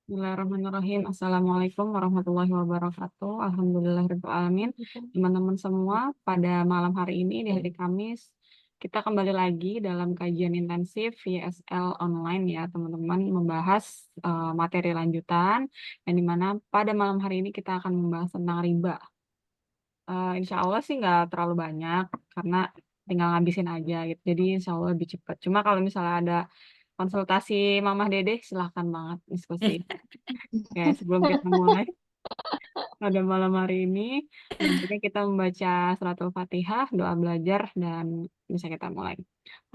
Bismillahirrahmanirrahim. Assalamualaikum warahmatullahi wabarakatuh. Alhamdulillahirrahmanirrahim. Teman-teman semua, pada malam hari ini di hari Kamis, kita kembali lagi dalam kajian intensif YSL online ya, teman-teman, membahas materi lanjutan, yang dimana pada malam hari ini kita akan membahas tentang riba. Insya Allah sih nggak terlalu banyak, karena tinggal ngabisin aja gitu. Jadi insya Allah lebih cepat. Cuma kalau misalnya ada konsultasi Mamah Dede, silahkan banget diskusi. Ya, sebelum kita mulai pada malam hari ini, selanjutnya kita membaca suratul Fatihah, doa belajar, dan bisa kita mulai.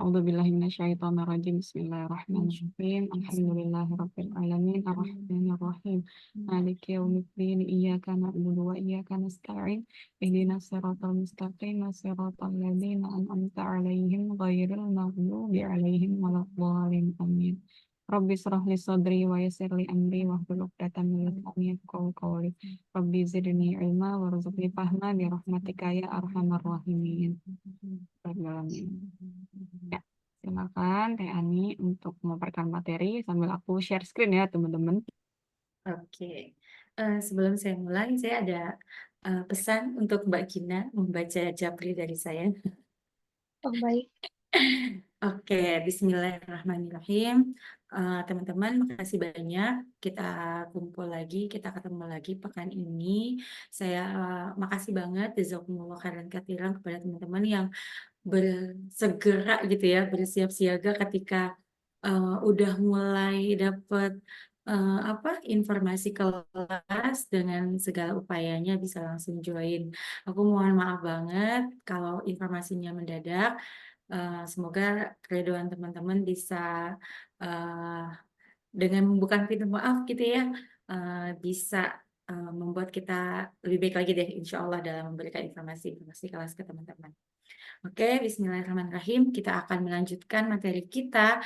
A'udzubillahi minasyaitonirrajim. Bismillahirrahmanirrahim. Alhamdulillahirabbil alamin arrahmanir rahim. Maliki yaumiddin. Iyyaka na'budu wa iyyaka nasta'in. Ihdinas siratal mustaqim. Siratal ladzina an'amta 'alaihim ghairil maghdubi 'alaihim waladdallin. Amin. Rabbi shrah li sadri wa yassir li amri wahlul 'uqdatam min lisani yafqahu qawli. Rabbi zidni ilma warzuqni fahma bi rahmatika ya arhamar rahimin. Rabbil alamin. Ya, silakan Teh Ani untuk memaparkan materi sambil aku share screen ya teman-teman. Oke, sebelum saya mulai, saya ada pesan untuk Mbak Gina membaca japri dari saya. Oh, baik. Oke, Bismillahirrahmanirrahim. Teman-teman, makasih banyak. Kita kumpul lagi, kita ketemu lagi pekan ini. Saya makasih banget, jazakumullah khairan katsiran kepada teman-teman yang bersegera gitu ya, bersiap siaga ketika udah mulai dapat informasi kelas dengan segala upayanya bisa langsung join. Aku mohon maaf banget kalau informasinya mendadak. Semoga keriduan teman-teman bisa eh, dengan membuka pintu maaf gitu ya, bisa membuat kita lebih baik lagi deh, insya Allah dalam memberikan informasi-informasi kelas ke teman-teman. Oke, Bismillahirrahmanirrahim. Kita akan melanjutkan materi kita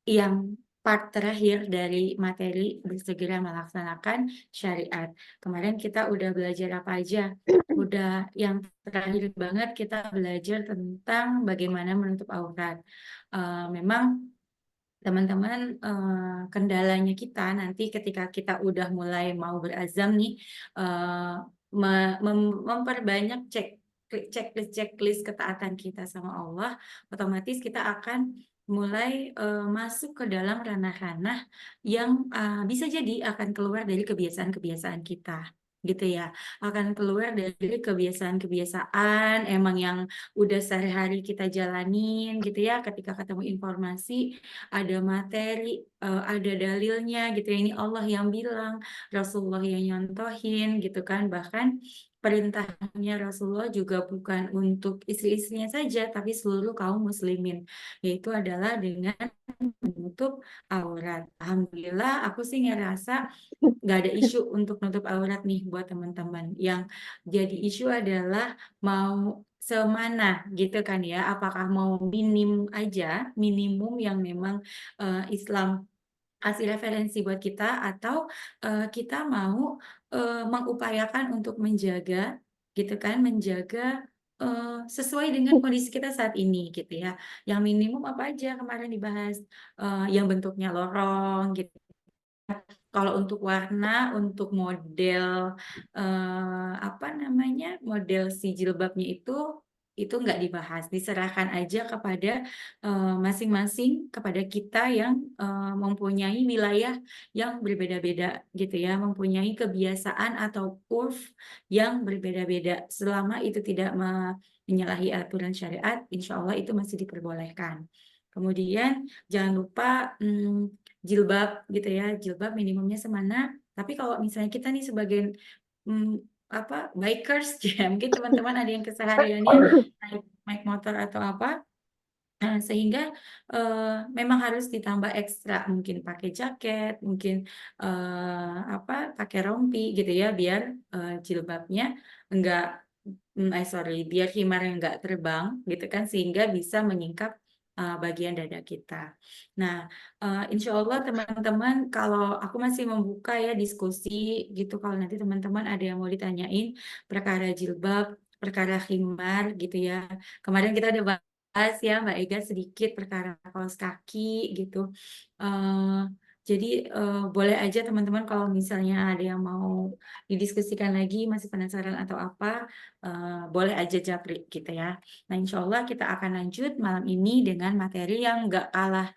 yang part terakhir dari materi bersegera melaksanakan syariat. Kemarin kita udah belajar apa aja? Udah yang terakhir banget kita belajar tentang bagaimana menutup aurat. Memang teman-teman, kendalanya kita nanti ketika kita udah mulai mau berazam nih, memperbanyak checklist ketaatan kita sama Allah, otomatis kita akan mulai masuk ke dalam ranah-ranah yang bisa jadi akan keluar dari kebiasaan-kebiasaan kita, gitu ya. Akan keluar dari kebiasaan-kebiasaan emang yang udah sehari-hari kita jalanin gitu ya, ketika ketemu informasi ada materi, ada dalilnya gitu ya, ini Allah yang bilang, Rasulullah yang nyontohin gitu kan, bahkan perintahnya Rasulullah juga bukan untuk istri-istrinya saja, tapi seluruh kaum muslimin, yaitu adalah dengan menutup aurat. Alhamdulillah, aku sih ngerasa nggak ada isu untuk nutup aurat nih buat teman-teman. Yang jadi isu adalah mau semana gitu kan ya, apakah mau minimum yang memang Islam kasih referensi buat kita, atau kita mau mengupayakan untuk menjaga gitu kan, menjaga sesuai dengan kondisi kita saat ini gitu ya. Yang minimum apa aja kemarin dibahas, yang bentuknya lorong gitu. Kalau untuk warna, untuk model apa namanya, model si jilbabnya itu nggak dibahas, diserahkan aja kepada masing-masing, kepada kita yang mempunyai wilayah yang berbeda-beda gitu ya, mempunyai kebiasaan atau urf yang berbeda-beda. Selama itu tidak menyalahi aturan syariat, insya Allah itu masih diperbolehkan. Kemudian jangan lupa jilbab gitu ya, jilbab minimumnya semana. Tapi kalau misalnya kita nih sebagai bikers ya, mungkin teman-teman ada yang kesehariannya naik motor atau apa, sehingga memang harus ditambah ekstra, mungkin pakai jaket, mungkin pakai rompi gitu ya, biar jilbabnya enggak biar himarnya enggak terbang gitu kan, sehingga bisa menyingkap bagian dada kita. Nah, insya Allah teman-teman, kalau aku masih membuka ya diskusi gitu, kalau nanti teman-teman ada yang mau ditanyain perkara jilbab, perkara himar gitu ya. Kemarin kita udah bahas ya Mbak Ega sedikit perkara kaos kaki gitu. Jadi boleh aja teman-teman kalau misalnya ada yang mau didiskusikan lagi, masih penasaran atau apa, boleh aja japri gitu ya. Nah, insya Allah kita akan lanjut malam ini dengan materi yang nggak kalah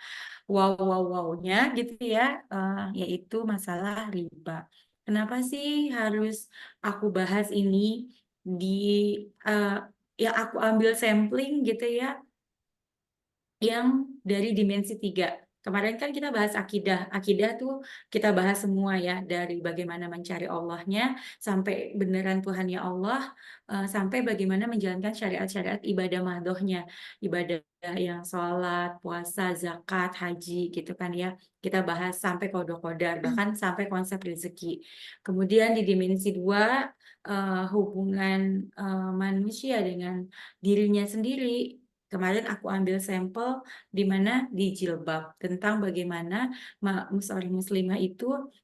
wow-wow-wow-nya gitu ya, yaitu masalah riba. Kenapa sih harus aku bahas ini di yang aku ambil sampling gitu ya, yang dari dimensi 3. Kemarin kan kita bahas akidah. Akidah tuh kita bahas semua ya, dari bagaimana mencari Allahnya, sampai beneran Tuhannya Allah, sampai bagaimana menjalankan syariat-syariat ibadah mahdohnya. Ibadah yang sholat, puasa, zakat, haji gitu kan ya. Kita bahas sampai kodok-kodar, bahkan sampai konsep rezeki. Kemudian di dimensi 2, hubungan manusia dengan dirinya sendiri. Kemarin aku ambil sampel di mana di jilbab tentang bagaimana seorang muslimah itu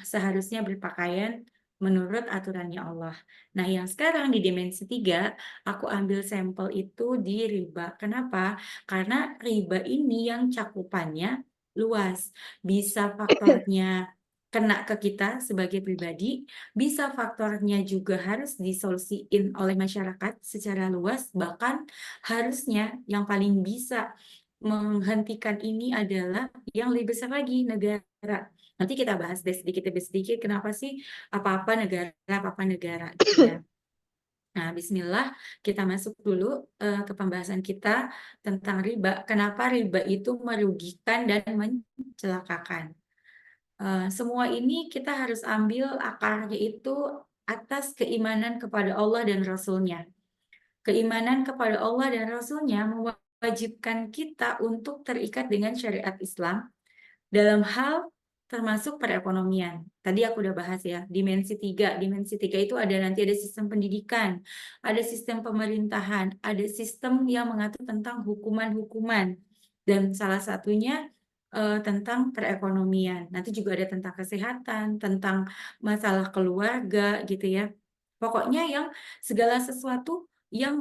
seharusnya berpakaian menurut aturannya Allah. Nah, yang sekarang di dimensi 3, aku ambil sampel itu di riba. Kenapa? Karena riba ini yang cakupannya luas. Bisa faktornya kena ke kita sebagai pribadi, bisa faktornya juga harus disolusiin oleh masyarakat secara luas, bahkan harusnya yang paling bisa menghentikan ini adalah yang lebih besar lagi, negara. Nanti kita bahas deh sedikit demi sedikit kenapa sih apa-apa negara gitu ya. Nah, bismillah, kita masuk dulu ke pembahasan kita tentang riba. Kenapa riba itu merugikan dan mencelakakan? Semua ini kita harus ambil akarnya itu atas keimanan kepada Allah dan Rasul-Nya. Keimanan kepada Allah dan Rasul-Nya mewajibkan kita untuk terikat dengan syariat Islam dalam hal termasuk perekonomian. Tadi aku udah bahas ya, dimensi 3. Dimensi 3 itu nanti ada sistem pendidikan, ada sistem pemerintahan, ada sistem yang mengatur tentang hukuman-hukuman, dan salah satunya tentang perekonomian. Nanti juga ada tentang kesehatan, tentang masalah keluarga gitu ya. Pokoknya yang segala sesuatu yang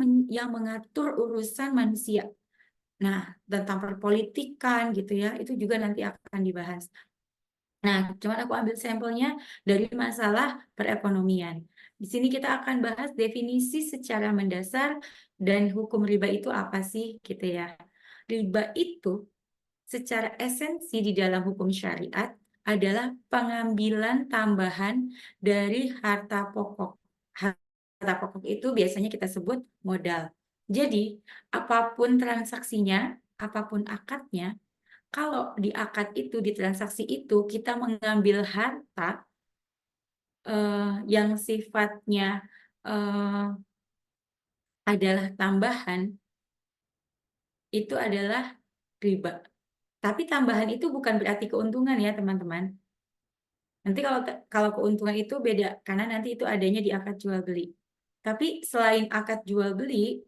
mengatur urusan manusia. Nah, tentang perpolitikan gitu ya, itu juga nanti akan dibahas. Nah, cuman aku ambil sampelnya dari masalah perekonomian. Di sini kita akan bahas definisi secara mendasar dan hukum riba itu apa sih gitu ya. Riba itu secara esensi di dalam hukum syariat adalah pengambilan tambahan dari harta pokok. Harta pokok itu biasanya kita sebut modal. Jadi, apapun transaksinya, apapun akadnya, kalau di akad itu, di transaksi itu, kita mengambil harta yang sifatnya adalah tambahan, itu adalah riba. Tapi tambahan itu bukan berarti keuntungan ya teman-teman. Nanti kalau keuntungan itu beda, karena nanti itu adanya di akad jual beli. Tapi selain akad jual beli,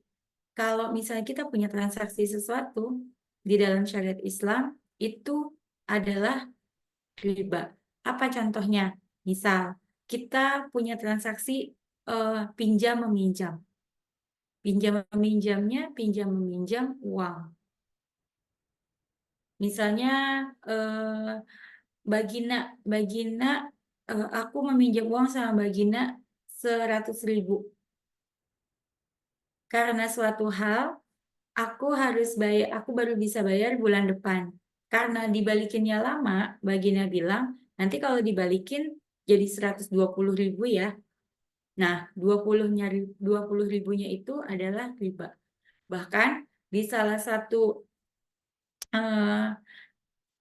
kalau misalnya kita punya transaksi sesuatu di dalam syariat Islam, itu adalah riba. Apa contohnya? Misal, kita punya transaksi pinjam meminjam. Pinjam meminjamnya, pinjam meminjam uang. Misalnya Bagina, aku meminjam uang sama Bagina 100.000. Karena suatu hal, aku baru bisa bayar bulan depan. Karena dibalikinnya lama, Bagina bilang, nanti kalau dibalikin jadi 120.000 ya. Nah, 20 ribunya itu adalah riba. Bahkan di salah satu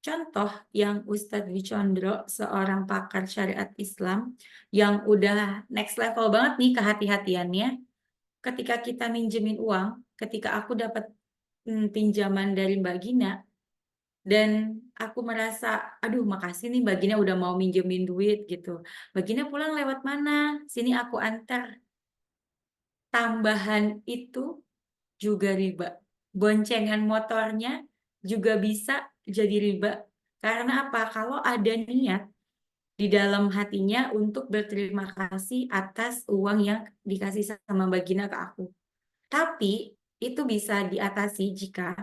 contoh yang Ustadz Wicondro, seorang pakar syariat Islam yang udah next level banget nih kehati-hatiannya, ketika kita minjemin uang, ketika aku dapat pinjaman dari Mbak Gina, dan aku merasa, aduh makasih nih Mbak Gina udah mau minjemin duit gitu. Mbak Gina pulang lewat mana? Sini aku antar. Tambahan itu juga riba. Boncengan motornya juga bisa jadi riba. Karena apa? Kalau ada niat di dalam hatinya untuk berterima kasih atas uang yang dikasih sama Mbak Gina ke aku. Tapi itu bisa diatasi jika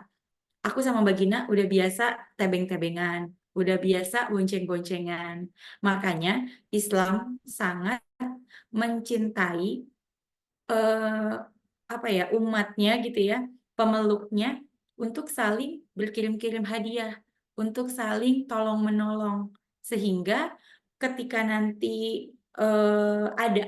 aku sama Mbak Gina udah biasa tebeng-tebengan, udah biasa bonceng-boncengan. Makanya Islam sangat mencintai eh, apa ya, umatnya gitu ya, pemeluknya, untuk saling berkirim-kirim hadiah, untuk saling tolong menolong, sehingga ketika nanti ada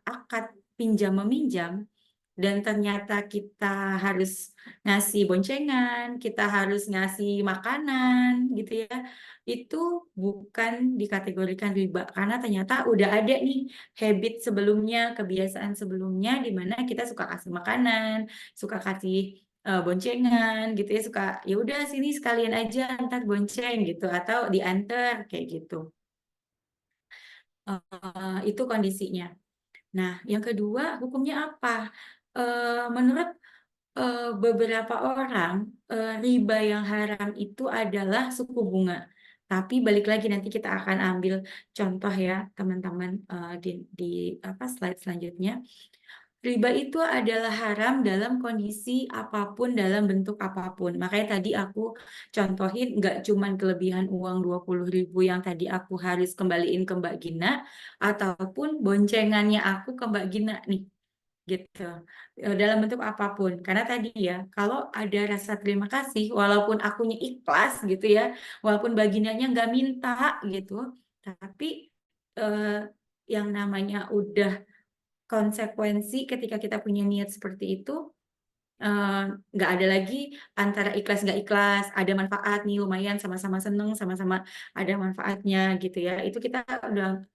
akad pinjam meminjam dan ternyata kita harus ngasih boncengan, kita harus ngasih makanan gitu ya, itu bukan dikategorikan riba karena ternyata udah ada nih habit sebelumnya, kebiasaan sebelumnya di mana kita suka kasih makanan, suka kasih boncengan gitu ya, suka ya udah sini sekalian aja ntar bonceng gitu atau diantar kayak gitu. Itu kondisinya. Nah, yang kedua hukumnya apa? Menurut beberapa orang, riba yang haram itu adalah suku bunga. Tapi balik lagi nanti kita akan ambil contoh ya teman-teman, di apa slide selanjutnya. Riba itu adalah haram dalam kondisi apapun, dalam bentuk apapun. Makanya tadi aku contohin nggak cuman kelebihan uang 20.000 yang tadi aku harus kembaliin ke Mbak Gina, ataupun boncengannya aku ke Mbak Gina nih gitu. Dalam bentuk apapun, karena tadi ya kalau ada rasa terima kasih walaupun akunya ikhlas gitu ya, walaupun baginanya nggak minta gitu, tapi eh, yang namanya udah konsekuensi ketika kita punya niat seperti itu, eh, nggak ada lagi antara ikhlas nggak ikhlas, ada manfaat nih lumayan, sama-sama seneng, sama-sama ada manfaatnya gitu ya. Itu kita udah,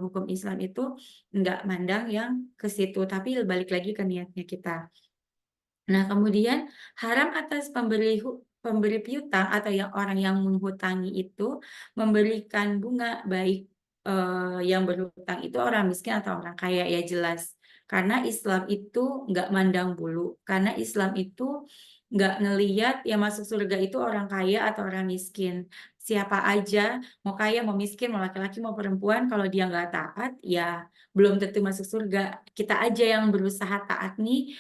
hukum Islam itu nggak mandang yang ke situ, tapi balik lagi ke niatnya kita. Nah, kemudian haram atas pemberi piutang atau yang orang yang menghutangi itu memberikan bunga, baik yang berhutang itu orang miskin atau orang kaya, ya jelas. Karena Islam itu nggak mandang bulu. Karena Islam itu nggak ngeliat yang masuk surga itu orang kaya atau orang miskin. Siapa aja, mau kaya, mau miskin, mau laki-laki, mau perempuan, kalau dia nggak taat, ya belum tentu masuk surga. Kita aja yang berusaha taat nih.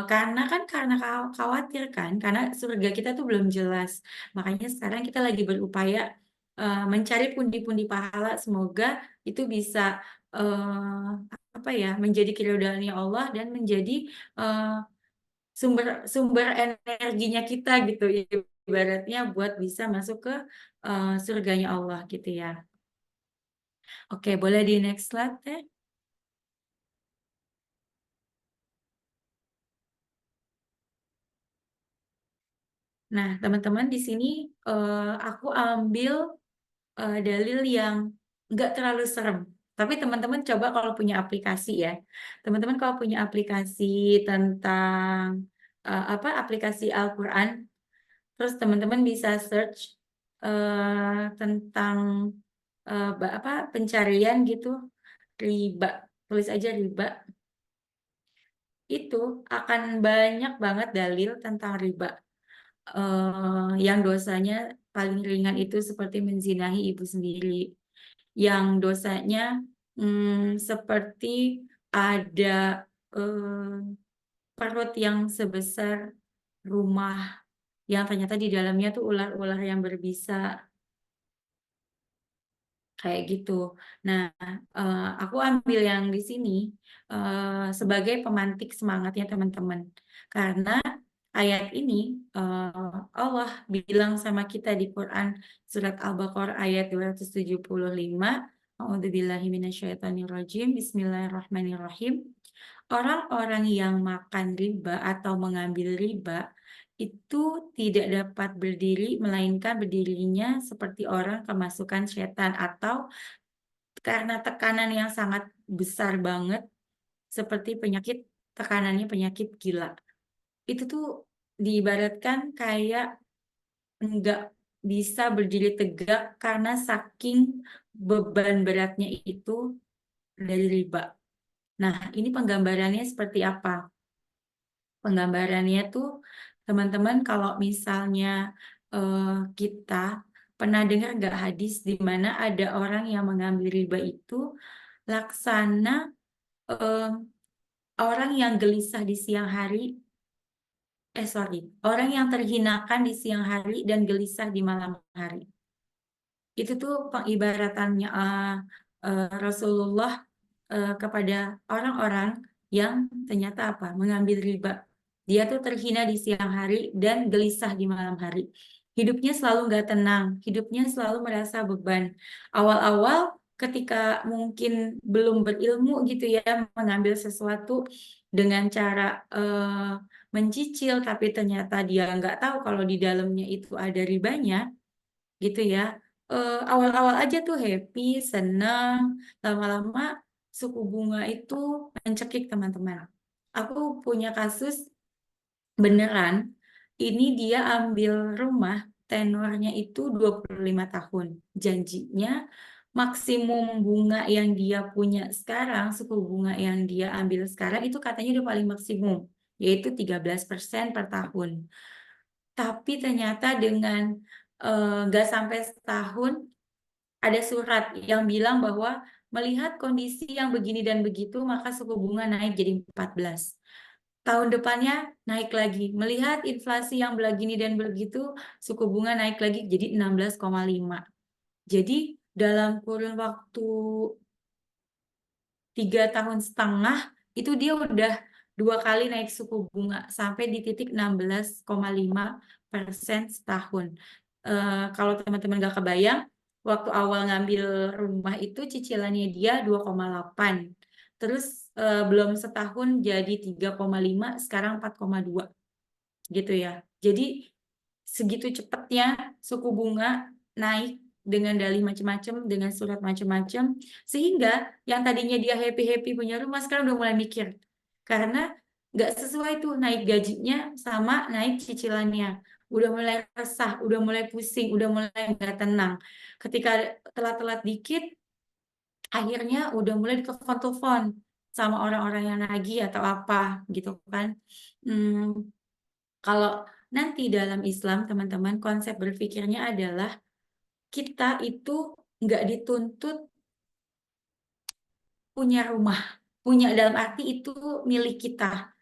Karena khawatir kan, karena surga kita tuh belum jelas. Makanya sekarang kita lagi berupaya mencari pundi-pundi pahala, semoga itu bisa apa ya, menjadi keridhaannya Allah dan menjadi eh, sumber sumber energinya kita gitu, ibaratnya buat bisa masuk ke surganya Allah gitu ya. Oke, boleh di next slide ya. Nah, teman-teman di sini aku ambil dalil yang nggak terlalu serem. Tapi teman-teman coba kalau punya aplikasi ya, teman-teman kalau punya aplikasi tentang apa, aplikasi Al-Quran, terus teman-teman bisa search tentang apa, pencarian gitu, riba, tulis aja riba, itu akan banyak banget dalil tentang riba. Yang dosanya paling ringan itu seperti menzinahi ibu sendiri, yang dosanya seperti ada perut yang sebesar rumah, yang ternyata di dalamnya tuh ular-ular yang berbisa, kayak gitu. Nah, aku ambil yang di sini sebagai pemantik semangatnya teman-teman, karena ayat ini Allah bilang sama kita di Quran surat Al-Baqarah ayat 275, A'udzubillahi minasyaitonirrajim, Bismillahirrahmanirrahim. Orang-orang yang makan riba atau mengambil riba itu tidak dapat berdiri, melainkan berdirinya seperti orang kemasukan setan, atau karena tekanan yang sangat besar banget, seperti penyakit, tekanannya penyakit gila. Itu tuh diibaratkan kayak nggak bisa berdiri tegak karena saking beban beratnya itu dari riba. Nah, ini penggambarannya seperti apa? Penggambarannya tuh teman-teman, kalau misalnya eh, kita pernah dengar nggak hadis di mana ada orang yang mengambil riba itu laksana eh, orang yang gelisah di siang hari, sorry, orang yang terhinakan di siang hari dan gelisah di malam hari. Itu tuh pengibaratannya Rasulullah kepada orang-orang yang ternyata apa? Mengambil riba. Dia tuh terhina di siang hari dan gelisah di malam hari. Hidupnya selalu nggak tenang, hidupnya selalu merasa beban. Awal-awal ketika mungkin belum berilmu gitu ya, mengambil sesuatu dengan cara mencicil, tapi ternyata dia nggak tahu kalau di dalamnya itu ada ribanya, gitu ya. Awal-awal aja tuh happy, senang, lama-lama suku bunga itu mencekik teman-teman. Aku punya kasus beneran, ini dia ambil rumah, tenornya itu 25 tahun. Janjinya maksimum bunga yang dia punya sekarang, suku bunga yang dia ambil sekarang itu katanya udah paling maksimum, yaitu 13% per tahun. Tapi ternyata dengan nggak sampai setahun ada surat yang bilang bahwa melihat kondisi yang begini dan begitu maka suku bunga naik jadi 14. Tahun depannya naik lagi. Melihat inflasi yang begini dan begitu suku bunga naik lagi jadi 16,5. Jadi dalam kurun waktu 3 tahun setengah itu dia udah 2 kali naik suku bunga sampai di titik 16,5% setahun. Kalau teman-teman gak kebayang, waktu awal ngambil rumah itu cicilannya dia 2,8. Terus belum setahun jadi 3,5, sekarang 4,2 gitu ya. Jadi segitu cepatnya suku bunga naik dengan dalih macam-macam, dengan surat macam-macam, sehingga yang tadinya dia happy-happy punya rumah sekarang udah mulai mikir. Karena nggak sesuai tuh naik gajinya sama naik cicilannya. Udah mulai resah, udah mulai pusing, udah mulai nggak tenang. Ketika telat-telat dikit, akhirnya udah mulai ditelepon-telepon sama orang-orang yang nagih atau apa gitu kan. Kalau nanti dalam Islam, teman-teman, konsep berpikirnya adalah kita itu nggak dituntut punya rumah. Punya dalam arti itu milik kita.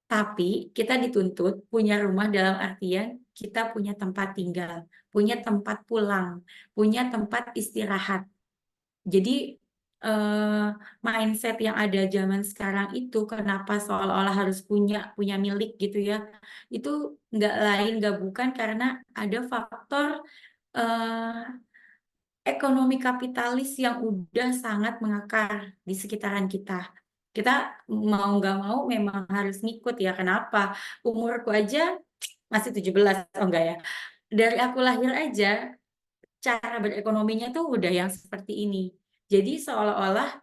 Tapi kita dituntut punya rumah dalam artian kita punya tempat tinggal, punya tempat pulang, punya tempat istirahat. Jadi mindset yang ada zaman sekarang itu kenapa seolah-olah harus punya milik gitu ya, itu nggak lain nggak bukan karena ada faktor eh, ekonomi kapitalis yang udah sangat mengakar di sekitaran kita. Kita mau nggak mau memang harus ngikut ya. Kenapa? Umurku aja masih 17, oh enggak ya. Dari aku lahir aja cara berekonominya tuh udah yang seperti ini. Jadi seolah-olah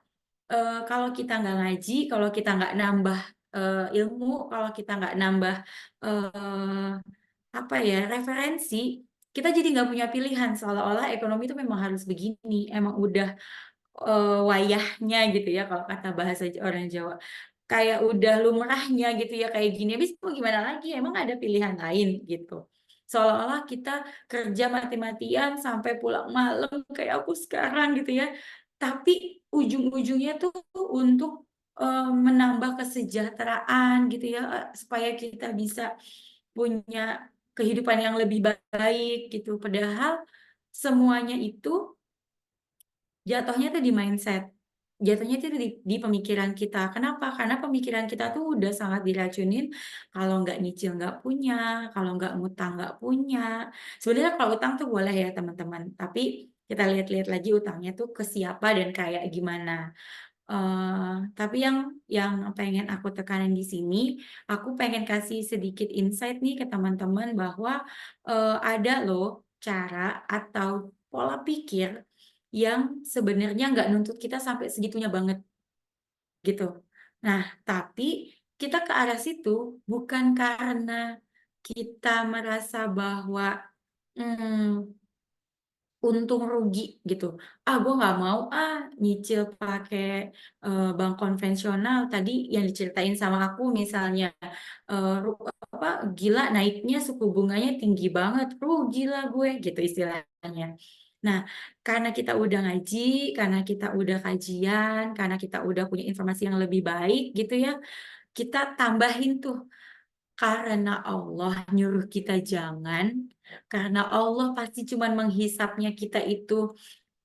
kalau kita nggak ngaji, kalau kita nggak nambah ilmu, kalau kita nggak nambah eh, apa ya referensi, kita jadi nggak punya pilihan. Seolah-olah ekonomi itu memang harus begini, emang udah wayahnya gitu ya kalau kata bahasa orang Jawa. Kayak udah lumrahnya gitu ya kayak gini. Habis mau gimana lagi? Emang ada pilihan lain gitu. Seolah-olah kita kerja mati-matian sampai pulang malam kayak aku sekarang gitu ya. Tapi ujung-ujungnya tuh untuk menambah kesejahteraan gitu ya supaya kita bisa punya kehidupan yang lebih baik gitu. Padahal semuanya itu jatuhnya tuh di mindset. Jatuhnya itu di pemikiran kita. Kenapa? Karena pemikiran kita tuh udah sangat diracunin kalau nggak nyicil nggak punya, kalau nggak ngutang nggak punya. Sebenarnya kalau utang tuh boleh ya teman-teman, tapi kita lihat-lihat lagi utangnya tuh ke siapa dan kayak gimana. Tapi yang pengen aku tekanin di sini, aku pengen kasih sedikit insight nih ke teman-teman bahwa ada loh cara atau pola pikir yang sebenarnya nggak nuntut kita sampai segitunya banget gitu. Nah, tapi kita ke arah situ bukan karena kita merasa bahwa hmm, untung rugi gitu. Gue nggak mau nyicil pakai bank konvensional. Tadi yang diceritain sama aku misalnya apa gila naiknya suku bunganya tinggi banget, rugi lah gue gitu istilahnya. Nah, karena kita udah ngaji, karena kita udah kajian, karena kita udah punya informasi yang lebih baik gitu ya, kita tambahin tuh karena Allah nyuruh kita jangan, karena Allah pasti cuman menghisapnya kita itu,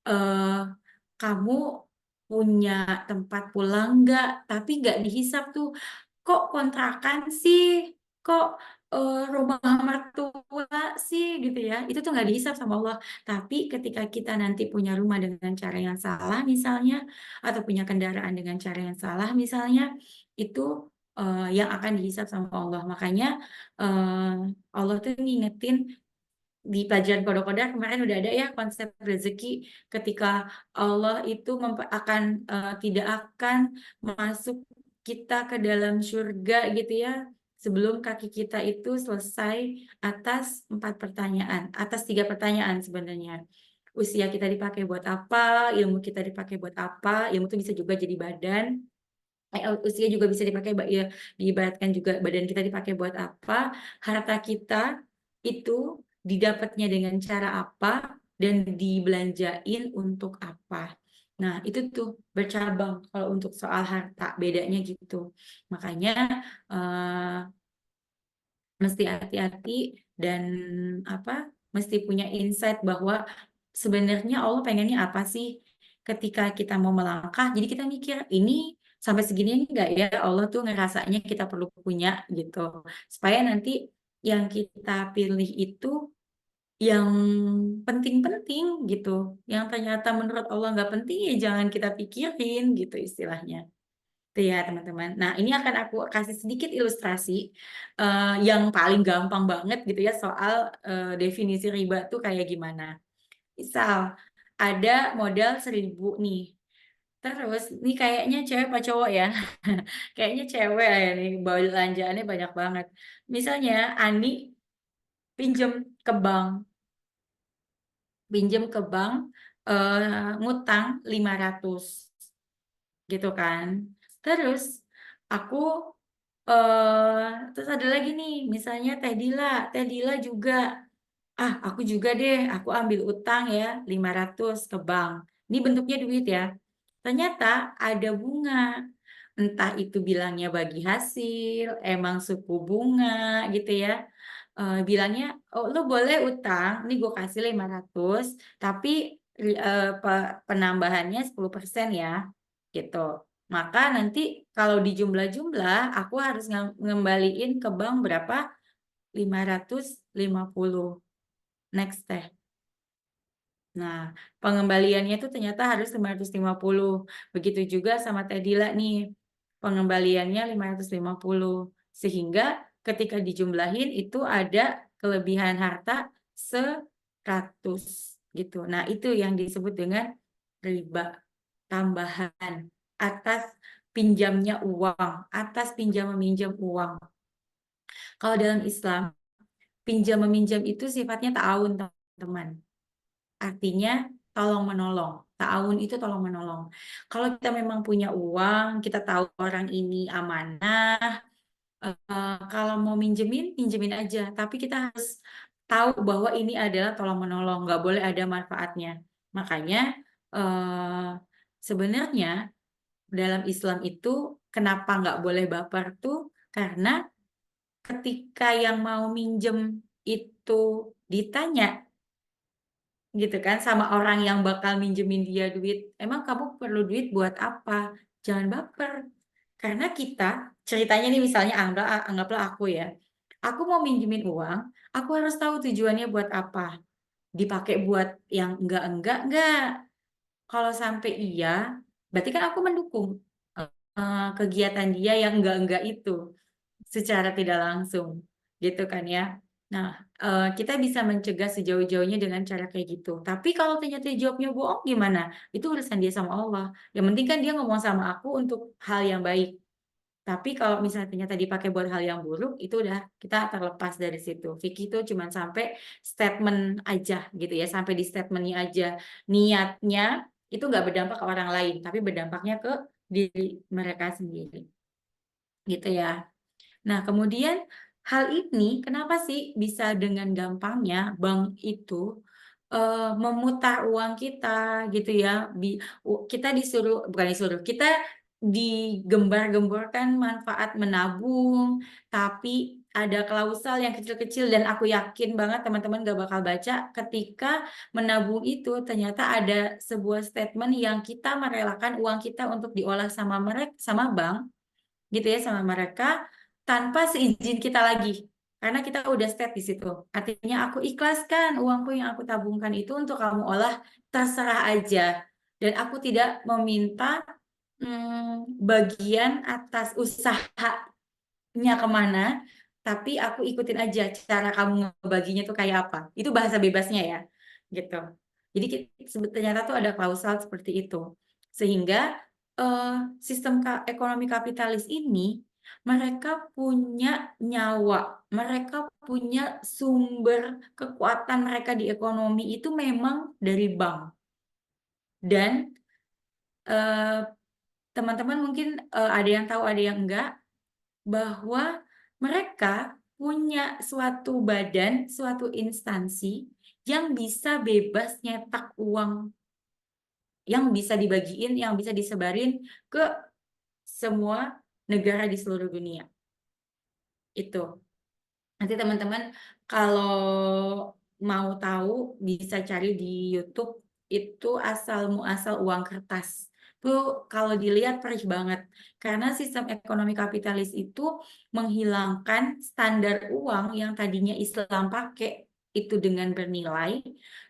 eh, kamu punya tempat pulang nggak? Tapi nggak dihisap tuh, kok kontrakan sih? Kok rumah mertua sih gitu ya? Itu tuh nggak dihisap sama Allah. Tapi ketika kita nanti punya rumah dengan cara yang salah misalnya, atau punya kendaraan dengan cara yang salah misalnya, itu yang akan dihisap sama Allah. Makanya eh, Allah tuh ngingetin di pelajaran kodok-kodok kemarin udah ada ya konsep rezeki, ketika Allah itu tidak akan masuk kita ke dalam surga gitu ya sebelum kaki kita itu selesai atas 4 pertanyaan, atas 3 pertanyaan sebenarnya. Usia kita dipakai buat apa, ilmu kita dipakai buat apa, ilmu itu bisa juga jadi badan. Usia juga bisa dipakai, ya, diibaratkan juga badan kita dipakai buat apa, harta kita itu didapatnya dengan cara apa, dan dibelanjain untuk apa. Nah, itu tuh bercabang kalau untuk soal harta, bedanya gitu. Makanya eh, mesti hati-hati dan mesti punya insight bahwa sebenarnya Allah pengennya apa sih ketika kita mau melangkah. Jadi kita mikir ini sampai segini enggak ya, Allah tuh ngerasanya kita perlu punya gitu, supaya nanti yang kita pilih itu yang penting-penting gitu, yang ternyata menurut Allah nggak penting ya jangan kita pikirin gitu istilahnya. Itu ya teman-teman. Nah, ini akan aku kasih sedikit ilustrasi yang paling gampang banget gitu ya soal definisi riba tuh kayak gimana. Misal ada modal 1.000 nih. Terus ini kayaknya cewek apa cowok ya? Kayaknya cewek ya nih, belanjaannya banyak banget. Misalnya Ani pinjem ke bank, ngutang 500 gitu kan. Terus aku terus ada lagi nih, misalnya Teh Dila juga, aku juga deh, aku ambil utang ya 500 ke bank. Ini bentuknya duit ya. Ternyata ada bunga. Entah itu bilangnya bagi hasil, emang suku bunga gitu ya. Bilangnya, oh lo boleh utang, ini gue kasih 500, tapi penambahannya 10% ya, gitu. Maka nanti kalau dijumlah-jumlah, aku harus ngembaliin ke bank berapa? 550. Next teh. Nah, pengembaliannya itu ternyata harus 550. Begitu juga sama Teh Dila nih. Pengembaliannya 550. Sehingga ketika dijumlahin itu ada kelebihan harta 100 gitu. Nah, itu yang disebut dengan riba tambahan atas pinjamnya uang, atas pinjam meminjam uang. Kalau dalam Islam, pinjam meminjam itu sifatnya ta'awun, teman-teman. Artinya tolong menolong. Ta'awun itu tolong menolong. Kalau kita memang punya uang, kita tahu orang ini amanah, kalau mau minjemin, pinjemin aja. Tapi kita harus tahu bahwa ini adalah tolong menolong, nggak boleh ada manfaatnya. Makanya eh, sebenarnya dalam Islam itu kenapa nggak boleh baper tuh karena ketika yang mau minjem itu ditanya gitu kan sama orang yang bakal minjemin dia duit, emang kamu perlu duit buat apa? Jangan baper. Karena kita ceritanya nih misalnya anggaplah aku ya. Aku mau minjemin uang, aku harus tahu tujuannya buat apa. Dipakai buat yang enggak. Kalau sampai iya, berarti kan aku mendukung kegiatan dia yang enggak itu secara tidak langsung, gitu kan ya. Nah, kita bisa mencegah sejauh-jauhnya dengan cara kayak gitu. Tapi kalau ternyata jawabnya bohong gimana? Itu urusan dia sama Allah. Yang penting kan dia ngomong sama aku untuk hal yang baik. Tapi kalau misalnya ternyata dipakai buat hal yang buruk, itu udah kita terlepas dari situ. Fikih itu cuma sampai statement aja gitu ya, sampai di statementnya aja. Niatnya itu nggak berdampak ke orang lain, tapi berdampaknya ke diri mereka sendiri. Gitu ya. Nah, kemudian hal ini kenapa sih bisa dengan gampangnya bank itu memutar uang kita gitu ya. Kita disuruh, bukan disuruh, kita digembar-gemborkan manfaat menabung, tapi ada klausal yang kecil-kecil dan aku yakin banget teman-teman gak bakal baca ketika menabung itu ternyata ada sebuah statement yang kita merelakan uang kita untuk diolah sama mereka, sama bank gitu ya, sama mereka tanpa seizin kita lagi. Karena kita udah state di situ. Artinya aku ikhlaskan uangku yang aku tabungkan itu untuk kamu olah, terserah aja. Dan aku tidak meminta bagian atas usahanya kemana, tapi aku ikutin aja cara kamu ngebaginya tuh kayak apa. Itu bahasa bebasnya ya, gitu. Jadi ternyata tuh ada klausal seperti itu. Sehingga sistem ekonomi kapitalis ini mereka punya nyawa, mereka punya sumber kekuatan mereka di ekonomi itu memang dari bank. Dan teman-teman mungkin ada yang tahu, ada yang enggak, bahwa mereka punya suatu badan, suatu instansi yang bisa bebas nyetak uang, yang bisa dibagiin, yang bisa disebarin ke semua negara di seluruh dunia. Itu. Nanti teman-teman kalau mau tahu bisa cari di YouTube, itu asal muasal uang kertas. Tuh kalau dilihat perih banget. Karena sistem ekonomi kapitalis itu menghilangkan standar uang yang tadinya Islam pakai itu dengan bernilai,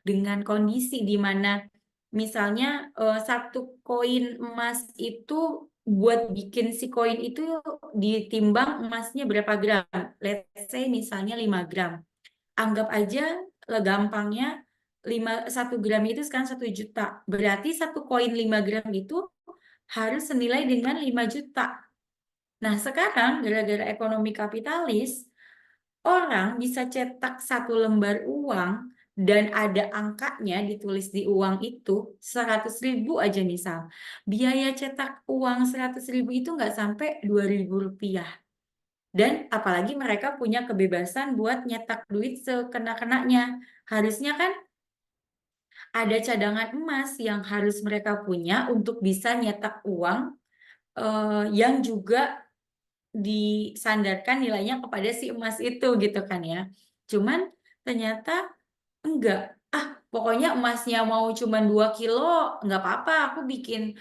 dengan kondisi di mana misalnya satu koin emas itu buat bikin si koin itu ditimbang emasnya berapa gram. Let's say misalnya 5 gram. Anggap aja gampangnya 1 gram itu sekarang 1 juta. Berarti satu koin 5 gram itu harus senilai dengan 5 juta. Nah sekarang gara-gara ekonomi kapitalis, orang bisa cetak satu lembar uang dan ada angkanya ditulis di uang itu 100.000 aja misal. Biaya cetak uang 100.000 itu nggak sampai 2.000 rupiah. Dan apalagi mereka punya kebebasan buat nyetak duit sekena-kenanya. Harusnya kan ada cadangan emas yang harus mereka punya untuk bisa nyetak uang yang juga disandarkan nilainya kepada si emas itu gitu kan ya. Cuman ternyata enggak. Pokoknya emasnya mau cuma 2 kilo, nggak apa-apa. Aku bikin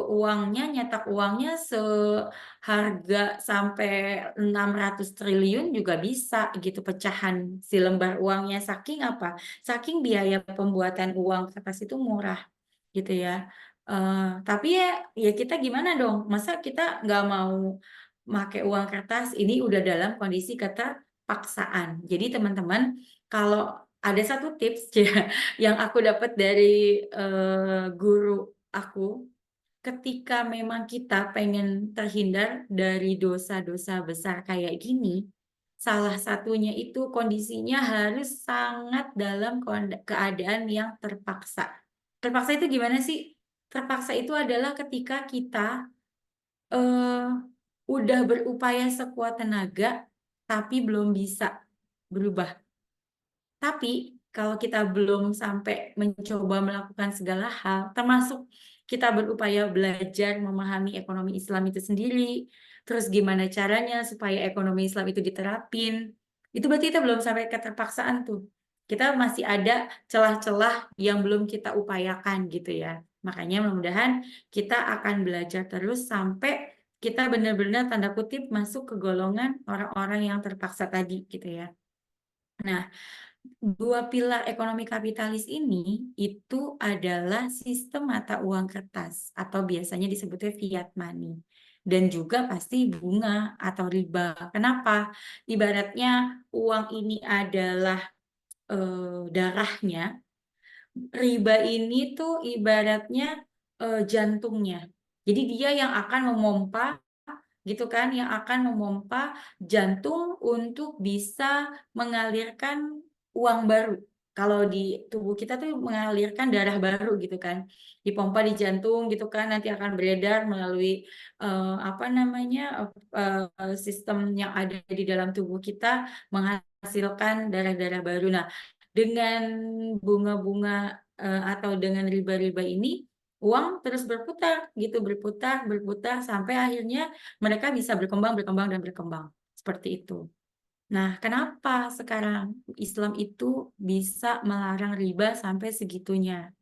uangnya, nyetak uangnya seharga sampai 600 triliun juga bisa gitu pecahan si lembar uangnya. Saking apa? Saking biaya pembuatan uang kertas itu murah gitu ya. Tapi ya kita gimana dong? Masa kita nggak mau pakai uang kertas? Ini udah dalam kondisi keterpaksaan. Jadi teman-teman, kalau ada satu tips ya yang aku dapat dari guru aku, ketika memang kita pengen terhindar dari dosa-dosa besar kayak gini, salah satunya itu kondisinya harus sangat dalam keadaan yang terpaksa. Terpaksa itu gimana sih? Terpaksa itu adalah ketika kita udah berupaya sekuat tenaga, tapi belum bisa berubah. Tapi kalau kita belum sampai mencoba melakukan segala hal, termasuk kita berupaya belajar memahami ekonomi Islam itu sendiri, terus gimana caranya supaya ekonomi Islam itu diterapin, itu berarti kita belum sampai keterpaksaan tuh. Kita masih ada celah-celah yang belum kita upayakan gitu ya. Makanya mudah-mudahan kita akan belajar terus sampai kita benar-benar tanda kutip masuk ke golongan orang-orang yang terpaksa tadi gitu ya. Nah, dua pilar ekonomi kapitalis ini itu adalah sistem mata uang kertas atau biasanya disebutnya fiat money. Dan juga pasti bunga atau riba. Kenapa? Ibaratnya uang ini adalah darahnya, riba ini tuh ibaratnya jantungnya. Jadi dia yang akan memompa gitu kan, yang akan memompa jantung untuk bisa mengalirkan uang baru. Kalau di tubuh kita tuh mengalirkan darah baru gitu kan, dipompa di jantung gitu kan, nanti akan beredar melalui apa namanya sistem yang ada di dalam tubuh kita menghasilkan darah-darah baru. Nah, dengan bunga-bunga atau dengan riba-riba ini uang terus berputar gitu, berputar sampai akhirnya mereka bisa berkembang dan berkembang seperti itu. Nah, kenapa sekarang Islam itu bisa melarang riba sampai segitunya?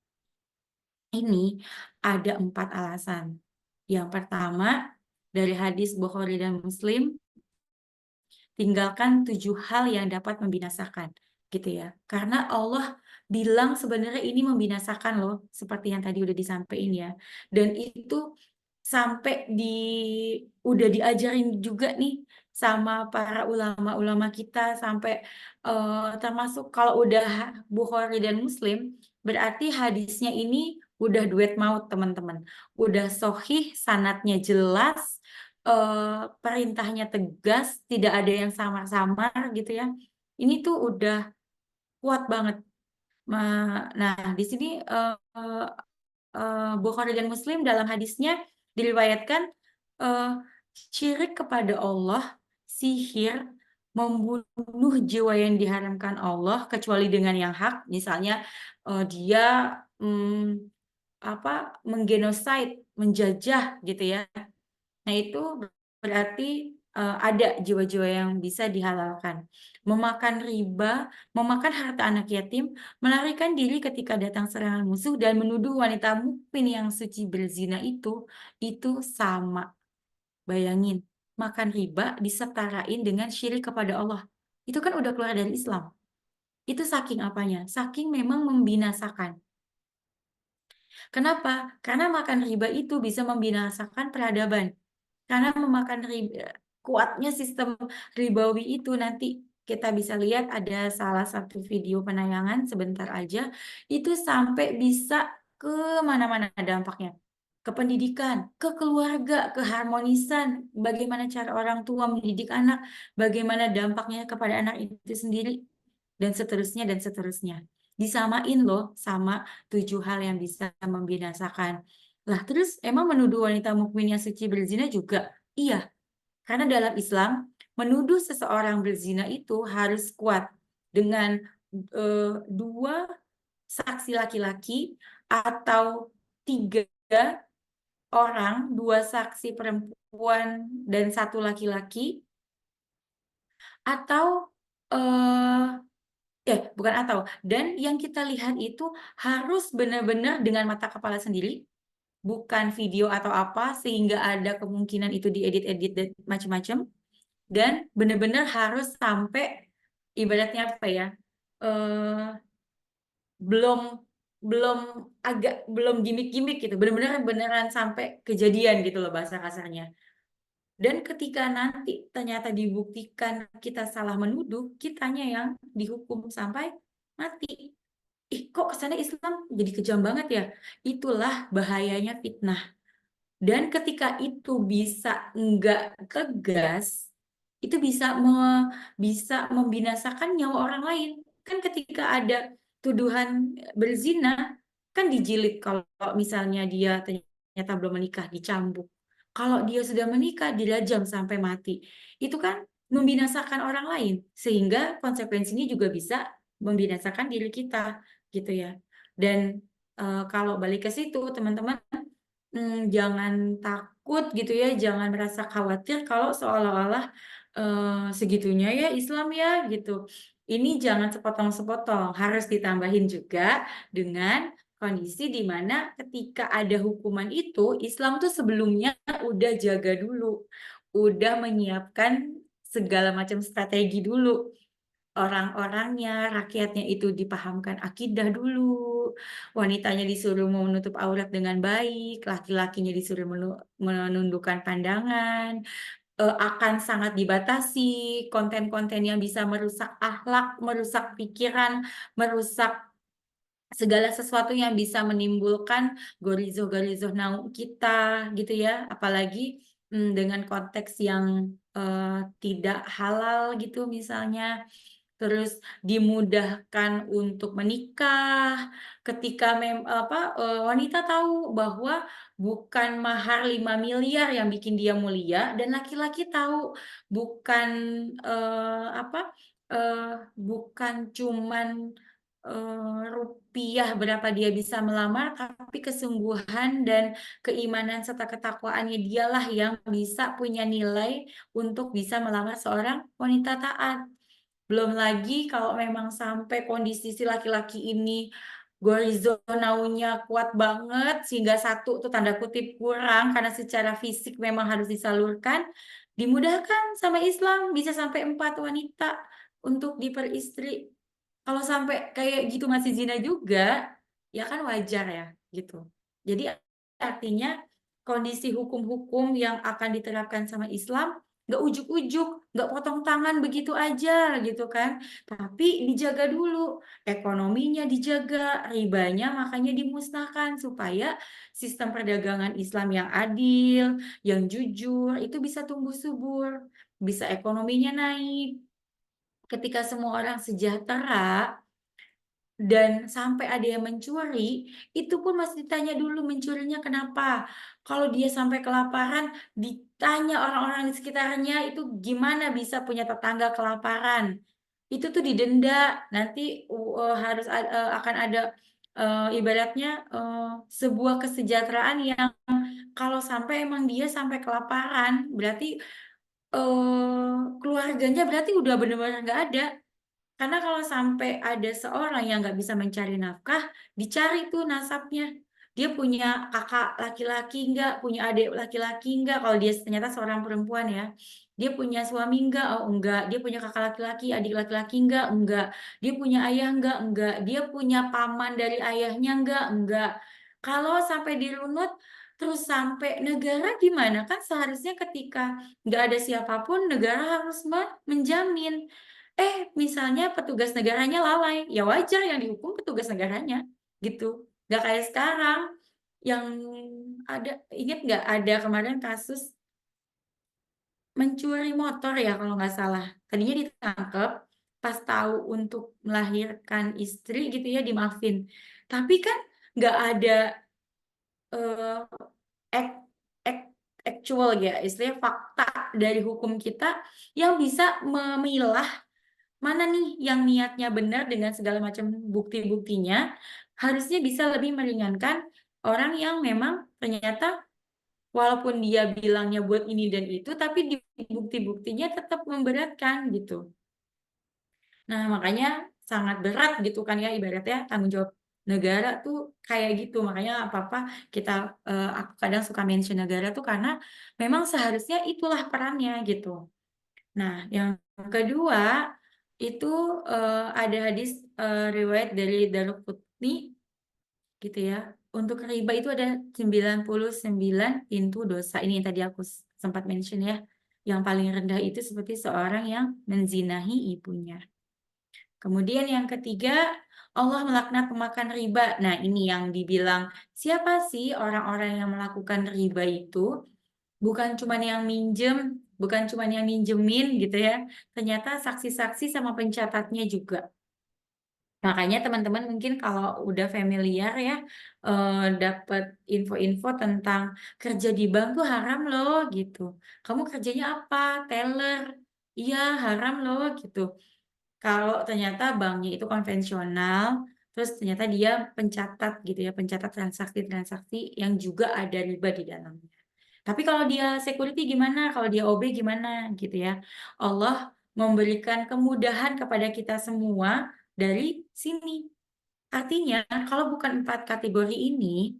Ini ada 4 alasan. Yang pertama, dari hadis Bukhari dan Muslim, tinggalkan 7 hal yang dapat membinasakan, gitu ya. Karena Allah bilang sebenarnya ini membinasakan loh, seperti yang tadi udah disampaikan ya. Dan itu sampai udah diajarin juga nih sama para ulama-ulama kita sampai termasuk kalau udah Bukhari dan Muslim, berarti hadisnya ini udah duet maut teman-teman. Udah sahih, sanadnya jelas, perintahnya tegas, tidak ada yang samar-samar gitu ya. Ini tuh udah kuat banget. Nah, di sini Bukhari dan Muslim dalam hadisnya diriwayatkan syirik kepada Allah, sihir, membunuh jiwa yang diharamkan Allah kecuali dengan yang hak, misalnya dia menggenosid, menjajah gitu ya. Nah, itu berarti ada jiwa-jiwa yang bisa dihalalkan. Memakan riba, memakan harta anak yatim, melarikan diri ketika datang serangan musuh, dan menuduh wanita mukmin yang suci berzina itu sama. Bayangin, makan riba disetarain dengan syirik kepada Allah. Itu kan udah keluar dari Islam. Itu saking apanya? Saking memang membinasakan. Kenapa? Karena makan riba itu bisa membinasakan peradaban. Karena memakan riba, kuatnya sistem ribawi itu nanti kita bisa lihat ada salah satu video penayangan sebentar aja, itu sampai bisa ke mana-mana dampaknya. Ke pendidikan, ke keluarga, keharmonisan, bagaimana cara orang tua mendidik anak, bagaimana dampaknya kepada anak itu sendiri, dan seterusnya, dan seterusnya. Disamain loh sama 7 hal yang bisa membinasakan. Lah, terus emang menuduh wanita mukmin yang suci berzina juga? Iya, karena dalam Islam menuduh seseorang berzina itu harus kuat dengan 2 saksi laki-laki atau 3 orang, 2 saksi perempuan dan 1 laki-laki, atau bukan atau, dan yang kita lihat itu harus benar-benar dengan mata kepala sendiri, bukan video atau apa, sehingga ada kemungkinan itu diedit-edit dan macam-macam, dan benar-benar harus sampai ibaratnya apa ya, belum belum gimmick-gimmick gitu, benar-benar beneran sampai kejadian gitu loh bahasa kasarnya. Dan ketika nanti ternyata dibuktikan kita salah menuduh, kitanya yang dihukum sampai mati. Ih, kok kesannya Islam jadi kejam banget ya? Itulah bahayanya fitnah. Dan ketika itu bisa enggak tegas, itu bisa membinasakan nyawa orang lain. Kan ketika ada tuduhan berzina, kan dijilid kalau misalnya dia ternyata belum menikah, dicambuk. Kalau dia sudah menikah, dirajam sampai mati. Itu kan membinasakan orang lain, sehingga konsekuensinya juga bisa membinasakan diri kita, gitu ya. Dan kalau balik ke situ, teman-teman, jangan takut gitu ya, jangan merasa khawatir kalau seolah-olah segitunya ya Islam ya gitu. Ini jangan sepotong-sepotong, harus ditambahin juga dengan kondisi di mana ketika ada hukuman itu, Islam tuh sebelumnya udah jaga dulu, udah menyiapkan segala macam strategi dulu. Orang-orangnya, rakyatnya itu dipahamkan akidah dulu, wanitanya disuruh menutup aurat dengan baik, laki-lakinya disuruh menundukkan pandangan, akan sangat dibatasi konten-konten yang bisa merusak akhlak, merusak pikiran, merusak segala sesuatu yang bisa menimbulkan gorizoh-gorizoh nauk kita gitu ya, apalagi dengan konteks yang tidak halal gitu misalnya. Terus dimudahkan untuk menikah ketika wanita tahu bahwa bukan mahar 5 miliar yang bikin dia mulia, dan laki-laki tahu bukan bukan cuman rupiah berapa dia bisa melamar, tapi kesungguhan dan keimanan serta ketakwaannya dialah yang bisa punya nilai untuk bisa melamar seorang wanita taat. Belum lagi kalau memang sampai kondisi si laki-laki ini gorizonaunya kuat banget sehingga satu tuh tanda kutip kurang karena secara fisik memang harus disalurkan, dimudahkan sama Islam bisa sampai 4 wanita untuk diperistri. Kalau sampai kayak gitu masih zina juga, ya kan wajar ya gitu. Jadi artinya kondisi hukum-hukum yang akan diterapkan sama Islam nggak ujuk-ujuk, nggak potong tangan begitu aja gitu kan. Tapi dijaga dulu, ekonominya dijaga, ribanya makanya dimusnahkan supaya sistem perdagangan Islam yang adil, yang jujur itu bisa tumbuh subur, bisa ekonominya naik. Ketika semua orang sejahtera, dan sampai ada yang mencuri, itu pun masih ditanya dulu mencurinya kenapa. Kalau dia sampai kelaparan, ditanya orang-orang di sekitarnya itu gimana bisa punya tetangga kelaparan. Itu tuh didenda, nanti akan ada ibaratnya sebuah kesejahteraan yang kalau sampai emang dia sampai kelaparan, berarti keluarganya berarti udah benar-benar nggak ada. Karena kalau sampai ada seorang yang nggak bisa mencari nafkah, dicari tuh nasabnya. Dia punya kakak laki-laki nggak, punya adik laki-laki nggak, kalau dia ternyata seorang perempuan ya. Dia punya suami nggak? Oh enggak. Dia punya kakak laki-laki, adik laki-laki nggak? Enggak. Dia punya ayah nggak? Enggak. Dia punya paman dari ayahnya nggak? Enggak. Kalau sampai dirunut, terus sampai negara gimana? Kan seharusnya ketika nggak ada siapapun, negara harus menjamin. Misalnya petugas negaranya lalai, ya wajar yang dihukum petugas negaranya, gitu. Nggak kayak sekarang, yang ada, ingat nggak ada kemarin kasus mencuri motor ya kalau nggak salah. Tadinya ditangkap, pas tahu untuk melahirkan istri gitu ya dimaafin. Tapi kan nggak ada eh, ek- ek- actual ya, istilahnya fakta dari hukum kita yang bisa memilah mana nih yang niatnya benar dengan segala macam bukti-buktinya, harusnya bisa lebih meringankan orang yang memang ternyata walaupun dia bilangnya buat ini dan itu, tapi di bukti-buktinya tetap memberatkan gitu. Nah, makanya sangat berat gitu kan ya ibaratnya tanggung jawab negara tuh kayak gitu. Makanya apa-apa aku kadang suka mention negara tuh karena memang seharusnya itulah perannya gitu. Nah, yang kedua itu ada hadis riwayat dari Daruqutni gitu ya. Untuk riba itu ada 99 pintu dosa. Ini yang tadi aku sempat mention ya. Yang paling rendah itu seperti seorang yang menzinahi ibunya. Kemudian yang ketiga, Allah melaknat pemakan riba. Nah, ini yang dibilang siapa sih orang-orang yang melakukan riba itu? Bukan cuma yang minjem, bukan cuma yang minjemin gitu ya. Ternyata saksi-saksi sama pencatatnya juga. Makanya teman-teman mungkin kalau udah familiar ya, dapat info-info tentang kerja di bank tuh haram loh gitu. Kamu kerjanya apa? Teller. Iya, haram loh gitu. Kalau ternyata banknya itu konvensional, terus ternyata dia pencatat gitu ya, pencatat transaksi-transaksi yang juga ada riba di dalamnya. Tapi kalau dia security gimana? Kalau dia OB gimana gitu ya? Allah memberikan kemudahan kepada kita semua dari sini. Artinya kalau bukan 4 kategori ini,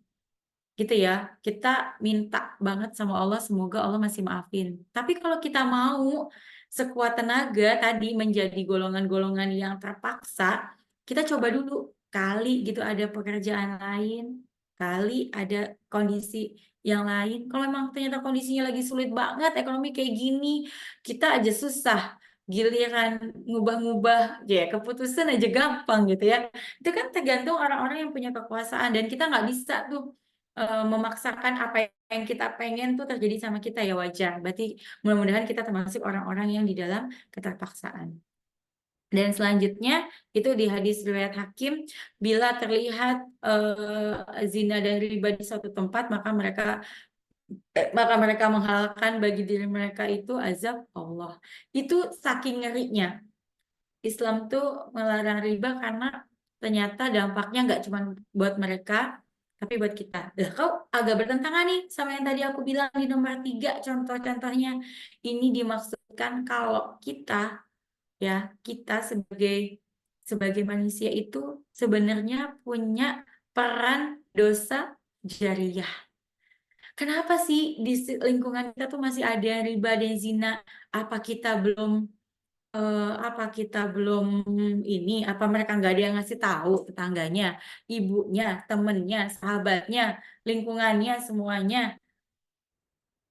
gitu ya, kita minta banget sama Allah semoga Allah masih maafin. Tapi kalau kita mau sekuat tenaga tadi menjadi golongan-golongan yang terpaksa, kita coba dulu kali gitu ada pekerjaan lain, kali ada kondisi yang lain. Kalau memang ternyata kondisinya lagi sulit banget, ekonomi kayak gini, kita aja susah. Giliran ngubah-ngubah, ya keputusan aja gampang gitu ya. Itu kan tergantung orang-orang yang punya kekuasaan dan kita nggak bisa tuh memaksakan apa yang kita pengen tuh terjadi sama kita ya wajar. Berarti mudah-mudahan kita termasuk orang-orang yang di dalam keterpaksaan. Dan selanjutnya itu di hadis riwayat Hakim, bila terlihat zina dan riba di suatu tempat maka mereka menghalalkan bagi diri mereka itu azab Allah. Itu saking ngerinya. Islam tuh melarang riba karena ternyata dampaknya nggak cuma buat mereka, tapi buat kita. Lah, kau agak bertentangan nih sama yang tadi aku bilang di nomor 3 contoh-contohnya. Ini dimaksudkan kalau kita ya, kita sebagai manusia itu sebenarnya punya peran dosa jariyah. Kenapa sih di lingkungan kita tuh masih ada riba dan zina? Apa kita belum apa mereka nggak ada yang ngasih tahu tetangganya, ibunya, temennya, sahabatnya, lingkungannya, semuanya.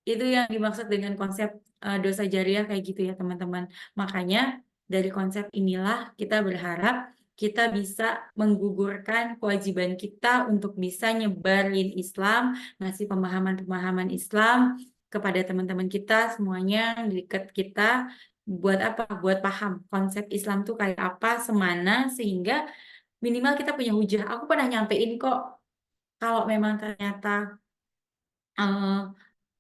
Itu yang dimaksud dengan konsep dosa jariah kayak gitu ya teman-teman. Makanya dari konsep inilah kita berharap kita bisa menggugurkan kewajiban kita untuk bisa nyebarin Islam, ngasih pemahaman-pemahaman Islam kepada teman-teman kita semuanya yang di dekat kita. Buat apa? Buat paham konsep Islam tuh kayak apa, semana, sehingga minimal kita punya hujah. Aku pernah nyampein kok kalau memang ternyata eh,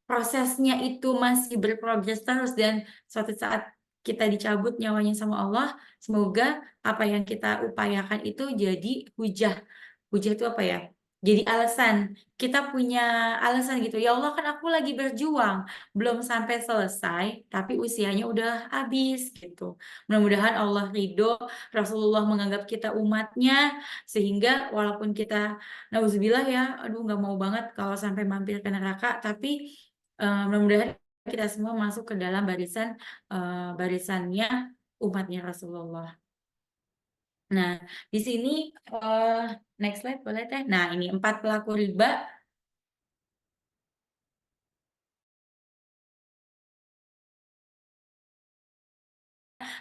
prosesnya itu masih berprogres terus dan suatu saat kita dicabut nyawanya sama Allah, semoga apa yang kita upayakan itu jadi hujah. Hujah itu apa ya? Jadi alasan. Kita punya alasan gitu. Ya Allah, kan aku lagi berjuang, belum sampai selesai, tapi usianya udah habis gitu. Mudah-mudahan Allah ridho, Rasulullah menganggap kita umatnya, sehingga walaupun kita, nauzubillah ya, aduh nggak mau banget kalau sampai mampir ke neraka, tapi mudah-mudahan kita semua masuk ke dalam barisannya umatnya Rasulullah. Nah, di sini next slide boleh teh. Nah, ini 4 pelaku riba.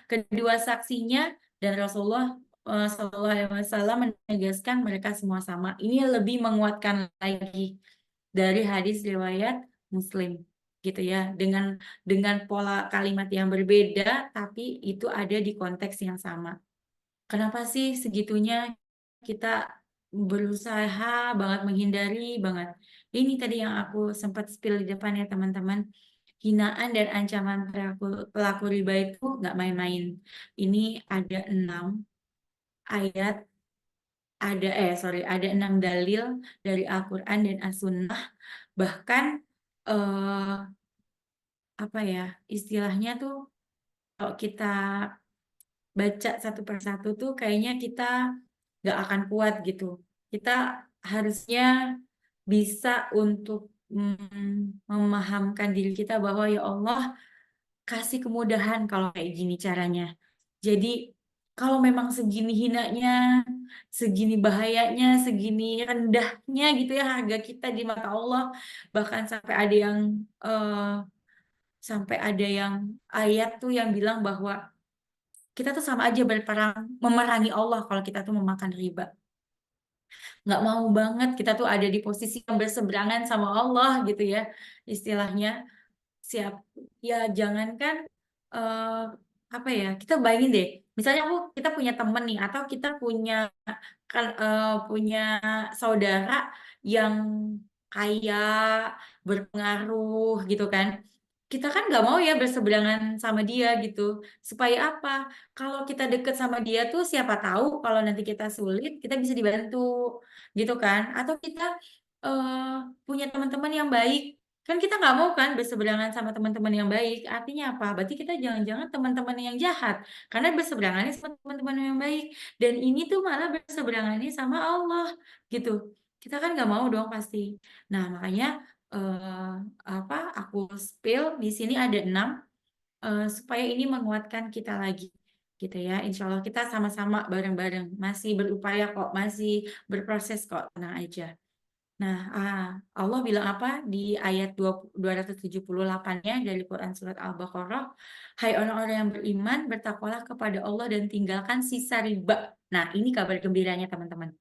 Kedua saksinya dan Rasulullah Shallallahu Alaihi Wasallam menegaskan mereka semua sama. Ini lebih menguatkan lagi dari hadis riwayat Muslim gitu ya, dengan pola kalimat yang berbeda tapi itu ada di konteks yang sama. Kenapa sih segitunya kita berusaha banget menghindari banget. Ini tadi yang aku sempat spill di depan ya teman-teman. Hinaan dan ancaman pelaku riba itu nggak main-main. Ini ada 6 ayat, ada 6 dalil dari Al-Quran dan As-Sunnah. Bahkan eh, apa ya istilahnya tuh kalau kita baca satu persatu tuh kayaknya kita nggak akan kuat gitu. Kita harusnya bisa untuk memahamkan diri kita bahwa ya Allah kasih kemudahan kalau kayak gini caranya. Jadi kalau memang segini hinanya, segini bahayanya, segini rendahnya gitu ya harga kita di mata Allah, bahkan sampai ada yang ayat tuh yang bilang bahwa kita tuh sama aja memerangi Allah kalau kita tuh memakan riba. Nggak mau banget kita tuh ada di posisi yang berseberangan sama Allah gitu ya istilahnya. Siap. Ya jangankan eh, apa ya, kita bayangin deh. Misalnya kita punya temen nih atau kita punya saudara yang kaya, berpengaruh gitu kan. Kita kan nggak mau ya berseberangan sama dia gitu. Supaya apa? Kalau kita deket sama dia tuh siapa tahu kalau nanti kita sulit, kita bisa dibantu gitu kan. Atau kita eh, punya teman-teman yang baik. Kan kita nggak mau kan berseberangan sama teman-teman yang baik. Artinya apa? Berarti kita jangan-jangan teman-teman yang jahat. Karena berseberangannya sama teman-teman yang baik. Dan ini tuh malah berseberangannya sama Allah gitu. Kita kan nggak mau dong pasti. Nah, makanya eh, aku spill di sini ada 6 supaya ini menguatkan kita lagi gitu ya. Insya Allah kita sama-sama bareng-bareng masih berupaya kok, masih berproses kok, tenang aja. Nah, Allah bilang apa di ayat 278-nya dari Quran Surat Al-Baqarah, hai orang-orang yang beriman, bertakwalah kepada Allah dan tinggalkan sisa riba. Nah, ini kabar gembiranya teman-teman.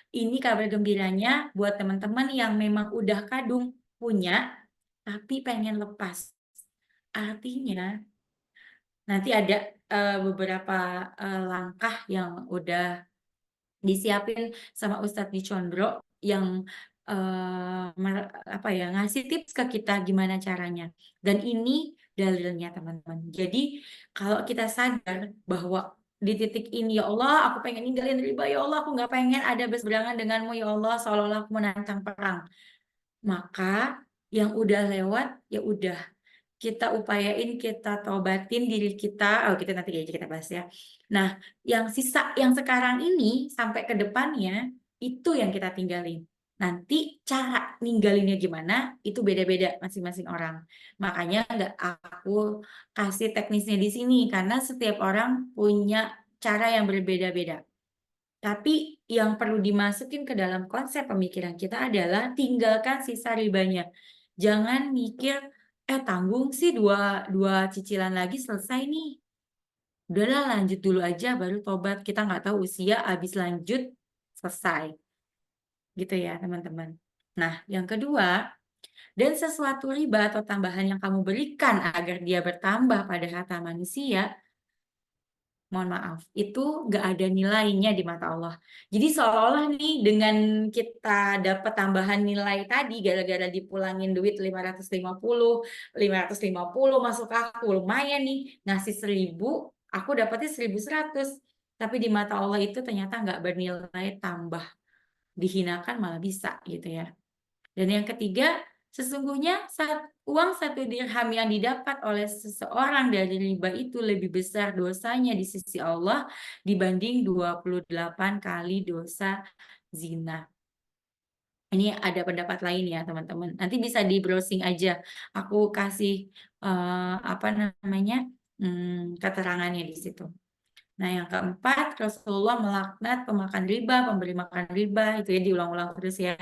Ini kabar gembiranya buat teman-teman yang memang udah kadung punya, tapi pengen lepas. Artinya, nanti ada beberapa langkah yang udah disiapin sama Ustadz Dicondro yang ngasih tips ke kita gimana caranya. Dan ini dalilnya teman-teman. Jadi kalau kita sadar bahwa di titik ini ya Allah aku pengen ninggalin riba ya Allah aku nggak pengen ada berseberangan denganmu ya Allah seolah-olah aku menantang perang. Maka yang udah lewat ya udah kita upayain, kita tobatin diri kita. Oh, kita nanti aja kita bahas ya. Nah, yang sisa yang sekarang ini sampai ke depannya itu yang kita tinggalin. Nanti cara ninggalinnya gimana itu beda-beda masing-masing orang. Makanya nggak aku kasih teknisnya di sini karena setiap orang punya cara yang berbeda-beda. Tapi yang perlu dimasukin ke dalam konsep pemikiran kita adalah tinggalkan sisa ribanya. Jangan mikir tanggung sih dua cicilan lagi selesai nih. Udahlah lanjut dulu aja baru tobat. Kita nggak tahu usia habis lanjut selesai. Gitu ya teman-teman. Nah yang kedua, dan sesuatu riba atau tambahan yang kamu berikan agar dia bertambah pada harta manusia, mohon maaf, itu nggak ada nilainya di mata Allah. Jadi seolah-olah nih dengan kita dapat tambahan nilai tadi gara-gara dipulangin duit 550 masuk aku lumayan nih ngasih 1.000, aku dapatnya 1.100. Tapi di mata Allah itu ternyata nggak bernilai tambah, dihinakan malah bisa gitu ya. Dan yang ketiga, sesungguhnya uang 1 dirham yang didapat oleh seseorang dari riba itu lebih besar dosanya di sisi Allah dibanding 28 kali dosa zina. Ini ada pendapat lain ya teman-teman. Nanti bisa di browsing aja. Aku kasih apa namanya keterangannya di situ. Nah, yang keempat, Rasulullah melaknat pemakan riba, pemberi makan riba, itu ya diulang-ulang terus ya.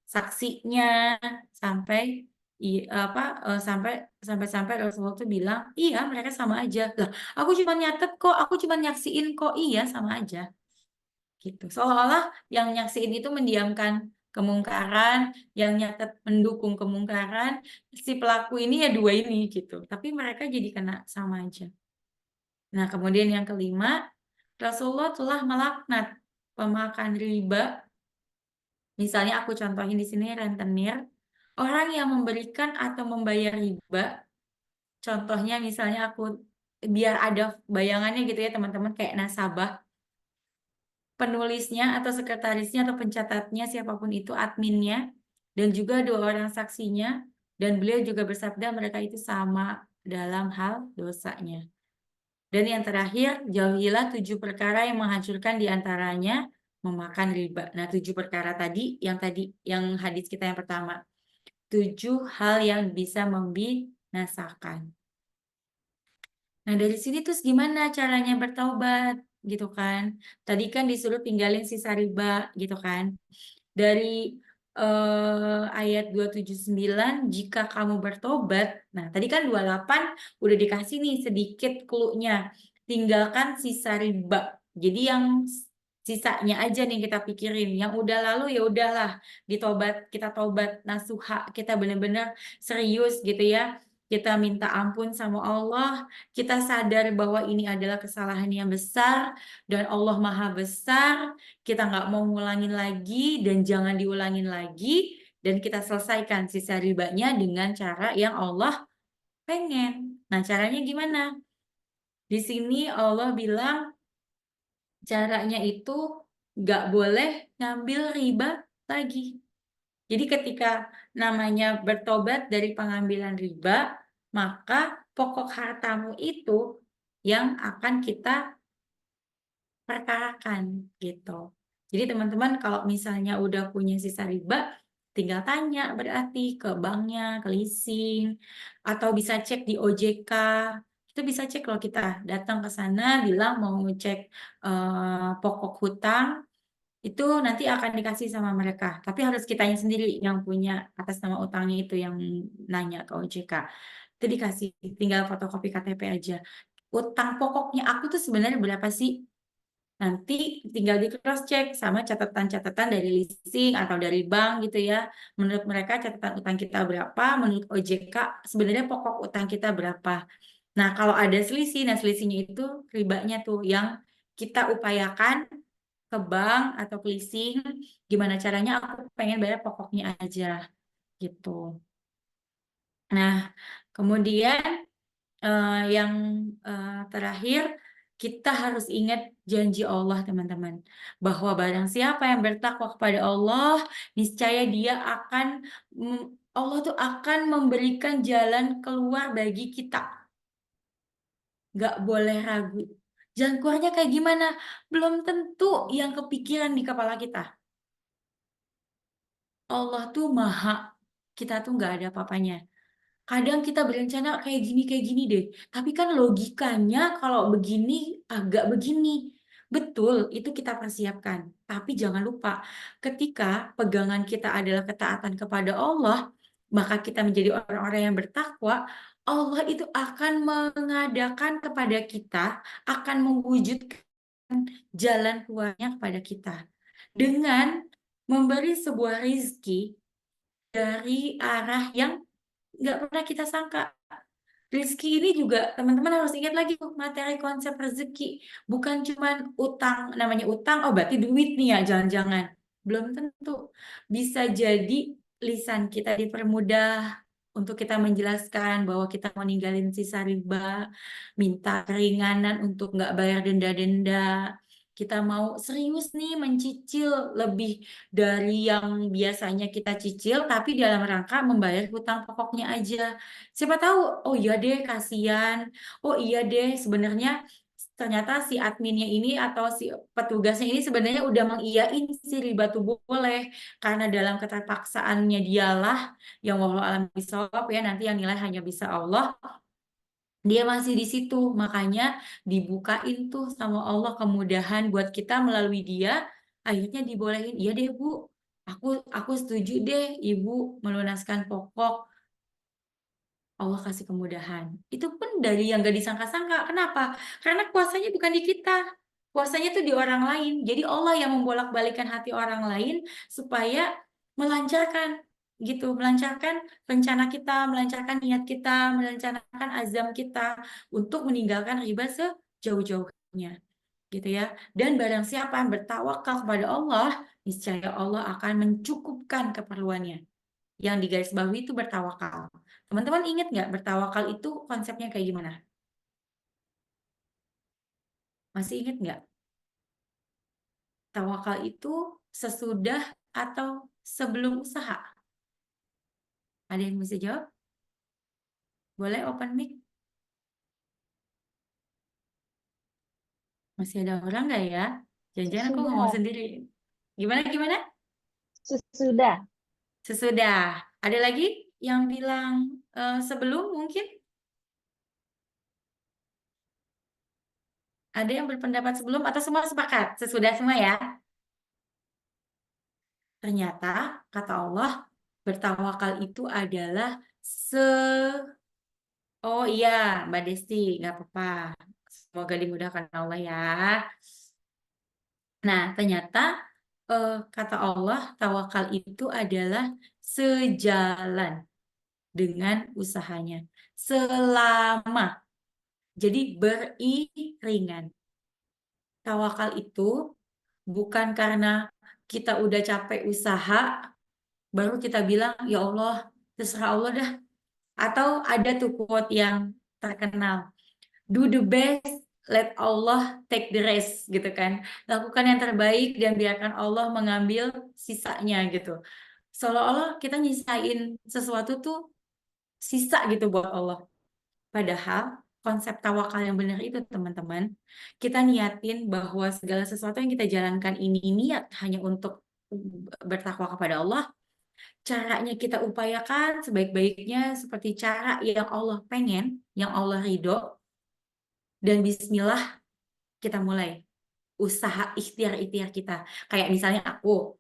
Saksinya sampai sampai Rasulullah tuh bilang, "Iya, mereka sama aja." Lah, aku cuma nyatet kok, aku cuma nyaksiin kok. Iya, sama aja. Gitu. Seolah-olah yang nyaksiin itu mendiamkan kemungkaran, yang nyatet mendukung kemungkaran, si pelaku ini ya dua ini gitu. Tapi mereka jadi kena sama aja. Nah, kemudian yang kelima, Rasulullah telah melaknat pemakan riba. Misalnya aku contohin di sini rentenir, orang yang memberikan atau membayar riba. Contohnya misalnya aku biar ada bayangannya gitu ya teman-teman kayak nasabah. Penulisnya atau sekretarisnya atau pencatatnya siapapun itu adminnya dan juga 2 orang saksinya dan beliau juga bersabda mereka itu sama dalam hal dosanya. Dan yang terakhir, jauhilah 7 perkara yang menghancurkan diantaranya memakan riba. Nah, 7 perkara tadi yang hadis kita yang pertama. 7 hal yang bisa membinasakan. Nah, dari sini terus gimana caranya bertaubat gitu kan? Tadi kan disuruh tinggalin sisa riba gitu kan. Dari ayat 279, jika kamu bertobat, nah tadi kan 28 udah dikasih nih sedikit clue-nya, tinggalkan sisa riba. Jadi yang sisanya aja nih kita pikirin, yang udah lalu ya udahlah, kita tobat nasuha, kita benar-benar serius gitu ya. Kita minta ampun sama Allah, kita sadar bahwa ini adalah kesalahan yang besar dan Allah Maha Besar, kita nggak mau ngulangin lagi dan jangan diulangin lagi dan kita selesaikan sisa ribanya dengan cara yang Allah pengen. Nah, caranya gimana? Di sini Allah bilang caranya itu nggak boleh ngambil riba lagi. Jadi ketika namanya bertobat dari pengambilan riba, maka pokok hartamu itu yang akan kita perkarakan gitu. Jadi teman-teman kalau misalnya udah punya sisa riba, tinggal tanya berarti ke banknya, ke leasing, atau bisa cek di OJK. Itu bisa cek kalau kita datang ke sana bilang mau cek pokok hutang, itu nanti akan dikasih sama mereka. Tapi harus kitanya sendiri yang punya atas nama utangnya itu yang nanya ke OJK. Itu dikasih, tinggal fotokopi KTP aja. Utang pokoknya aku tuh sebenarnya berapa sih? Nanti tinggal di cross check sama catatan-catatan dari leasing atau dari bank gitu ya. Menurut mereka catatan utang kita berapa, menurut OJK sebenarnya pokok utang kita berapa. Nah, kalau ada selisih, nah selisihnya itu ribanya tuh yang kita upayakan ke bank atau ke leasing, gimana caranya aku pengen bayar pokoknya aja gitu. Nah, kemudian yang terakhir Kita harus ingat janji Allah, teman-teman, bahwa barang siapa yang bertakwa kepada Allah, niscaya dia akan Allah tuh akan memberikan jalan keluar bagi kita. Nggak boleh ragu. Jalan keluarnya kayak gimana? Belum tentu yang kepikiran di kepala kita. Allah tuh maha, kita tuh nggak ada apa-apanya. Kadang kita berencana kayak gini deh. Tapi kan logikanya kalau begini agak begini. Betul, itu kita persiapkan. Tapi jangan lupa, ketika pegangan kita adalah ketaatan kepada Allah, maka kita menjadi orang-orang yang bertakwa, Allah itu akan mengadakan kepada kita, akan mewujudkan jalan keluarnya kepada kita. Dengan memberi sebuah rizki dari arah yang nggak pernah kita sangka. Rezeki ini juga teman-teman harus ingat lagi tuh materi konsep rezeki. Bukan cuman utang, namanya utang, oh berarti duit nih ya, jangan-jangan. Belum tentu. Bisa jadi lisan kita dipermudah untuk kita menjelaskan bahwa kita mau ninggalin sisa riba, minta keringanan untuk nggak bayar denda-denda. Kita mau serius nih mencicil lebih dari yang biasanya kita cicil, tapi dalam rangka membayar hutang pokoknya aja. Siapa tahu, oh iya deh kasihan, oh iya deh sebenarnya ternyata si adminnya ini atau si petugasnya ini sebenarnya udah mengiyain si riba tuh boleh, karena dalam keterpaksaannya dialah yang wallahu alam bisawab ya, nanti yang nilai hanya bisa Allah. Dia masih di situ, makanya dibukain tuh sama Allah kemudahan buat kita melalui dia, akhirnya dibolehin, iya deh Bu, aku setuju deh Ibu melunaskan pokok. Allah kasih kemudahan. Itu pun dari yang gak disangka-sangka. Kenapa? Karena kuasanya bukan di kita. Kuasanya tuh di orang lain. Jadi Allah yang membolak-balikan hati orang lain supaya melancarkan gitu, melancarkan rencana kita, melancarkan niat kita, melancarkan azam kita untuk meninggalkan riba sejauh-jauhnya. Gitu ya. Dan barang siapa yang bertawakal kepada Allah, niscaya Allah akan mencukupkan keperluannya. Yang digarisbawahi itu bertawakal. Teman-teman ingat nggak bertawakal itu konsepnya kayak gimana? Masih ingat nggak? Tawakal itu sesudah atau sebelum usaha? Ada yang bisa jawab? Boleh open mic? Masih ada orang nggak ya? Jangan-jangan aku ngomong Sesudah. sendiri. Gimana? Sesudah. Sesudah. Ada lagi yang bilang sebelum mungkin? Ada yang berpendapat sebelum atau semua sepakat? Sesudah semua ya? Ternyata, kata Allah, bertawakal itu adalah Oh iya, Mbak Desti, nggak apa-apa. Semoga dimudahkan Allah ya. Nah, ternyata kata Allah, tawakal itu adalah sejalan dengan usahanya. Selama. Jadi beriringan. Tawakal itu bukan karena kita udah capek usaha, baru kita bilang, ya Allah, terserah Allah dah. Atau ada tuh quote yang terkenal, do the best, let Allah take the rest, gitu kan. Lakukan yang terbaik dan biarkan Allah mengambil sisanya gitu. Seolah-olah kita nyisain sesuatu tuh sisa gitu buat Allah. Padahal konsep tawakal yang benar itu teman-teman, kita niatin bahwa segala sesuatu yang kita jalankan ini niat hanya untuk bertakwa kepada Allah. Caranya kita upayakan sebaik-baiknya seperti cara yang Allah pengen, yang Allah ridho, dan bismillah kita mulai usaha ikhtiar-ikhtiar kita. Kayak misalnya aku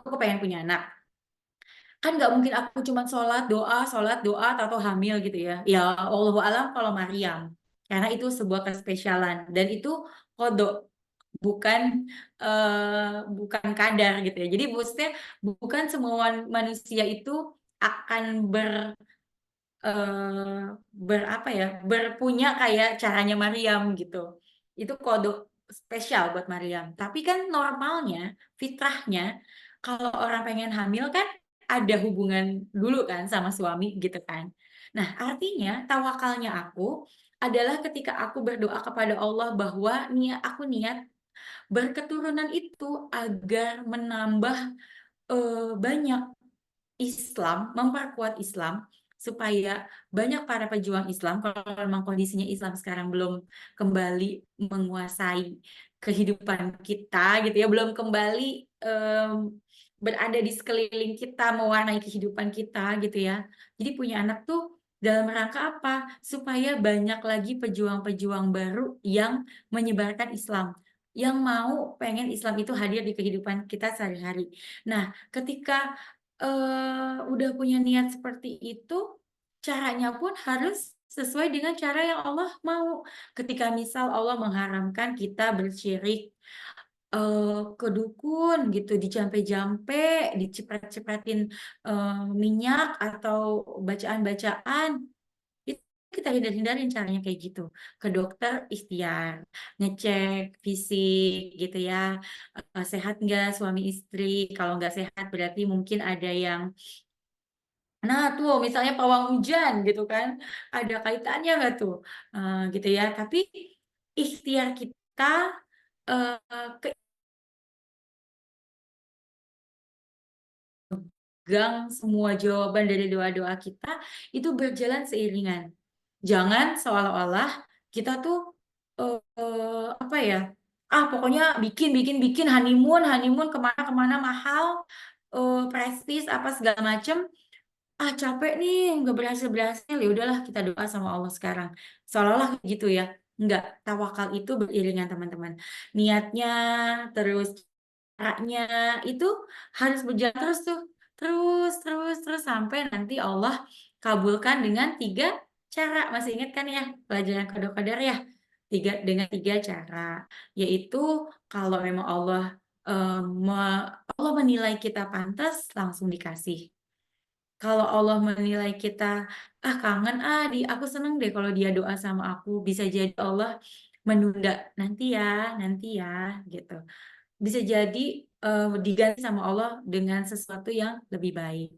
kepengen punya anak. Kan nggak mungkin aku cuma sholat, doa, atau hamil gitu ya. Ya Allahu alam kalau Maryam. Karena itu sebuah kespesialan. Dan itu kodok, bukan bukan kadar gitu ya. Jadi maksudnya bukan semua manusia itu akan berapa ya, berpunya kayak caranya Maryam gitu. Itu kode spesial buat Maryam. Tapi kan normalnya, fitrahnya, kalau orang pengen hamil kan ada hubungan dulu kan sama suami gitu kan. Nah, artinya tawakalnya aku adalah ketika aku berdoa kepada Allah bahwa aku niat berketurunan itu agar menambah banyak Islam, memperkuat Islam, supaya banyak para pejuang Islam. Kalau memang kondisinya Islam sekarang belum kembali menguasai kehidupan kita gitu ya, belum kembali berada di sekeliling kita, mewarnai kehidupan kita gitu ya. Jadi punya anak tuh dalam rangka apa? Supaya banyak lagi pejuang-pejuang baru yang menyebarkan Islam, yang mau pengen Islam itu hadir di kehidupan kita sehari-hari. Nah, ketika udah punya niat seperti itu, caranya pun harus sesuai dengan cara yang Allah mau. Ketika misal Allah mengharamkan kita bersyirik ke dukun gitu, dijampe-jampe, diciprat-cipratin minyak atau bacaan-bacaan, itu kita hindar-hindarin caranya kayak gitu. Ke dokter ikhtiar, ngecek fisik gitu ya, sehat nggak suami istri. Kalau nggak sehat berarti mungkin ada yang, nah tuh misalnya pawang hujan gitu kan, ada kaitannya nggak tuh? Gitu ya. Tapi ikhtiar kita ke gang semua jawaban dari doa-doa kita itu berjalan seiringan. Jangan seolah-olah kita tuh apa ya? Pokoknya bikin honeymoon kemana-kemana mahal, prestis apa segala macem. Capek nih nggak berhasil ya udahlah kita doa sama Allah sekarang. Seolah-olah gitu ya. Enggak, tawakal itu beriringan teman-teman. Niatnya terus caranya itu harus berjalan terus tuh. Terus sampai nanti Allah kabulkan dengan 3 cara. Masih ingat kan ya pelajaran qada ya? Dengan 3 cara. Yaitu kalau memang Allah menilai kita pantas langsung dikasih. Kalau Allah menilai kita, kangen aku seneng deh kalau dia doa sama aku, bisa jadi Allah menunda, nanti ya, gitu. Bisa jadi diganti sama Allah dengan sesuatu yang lebih baik.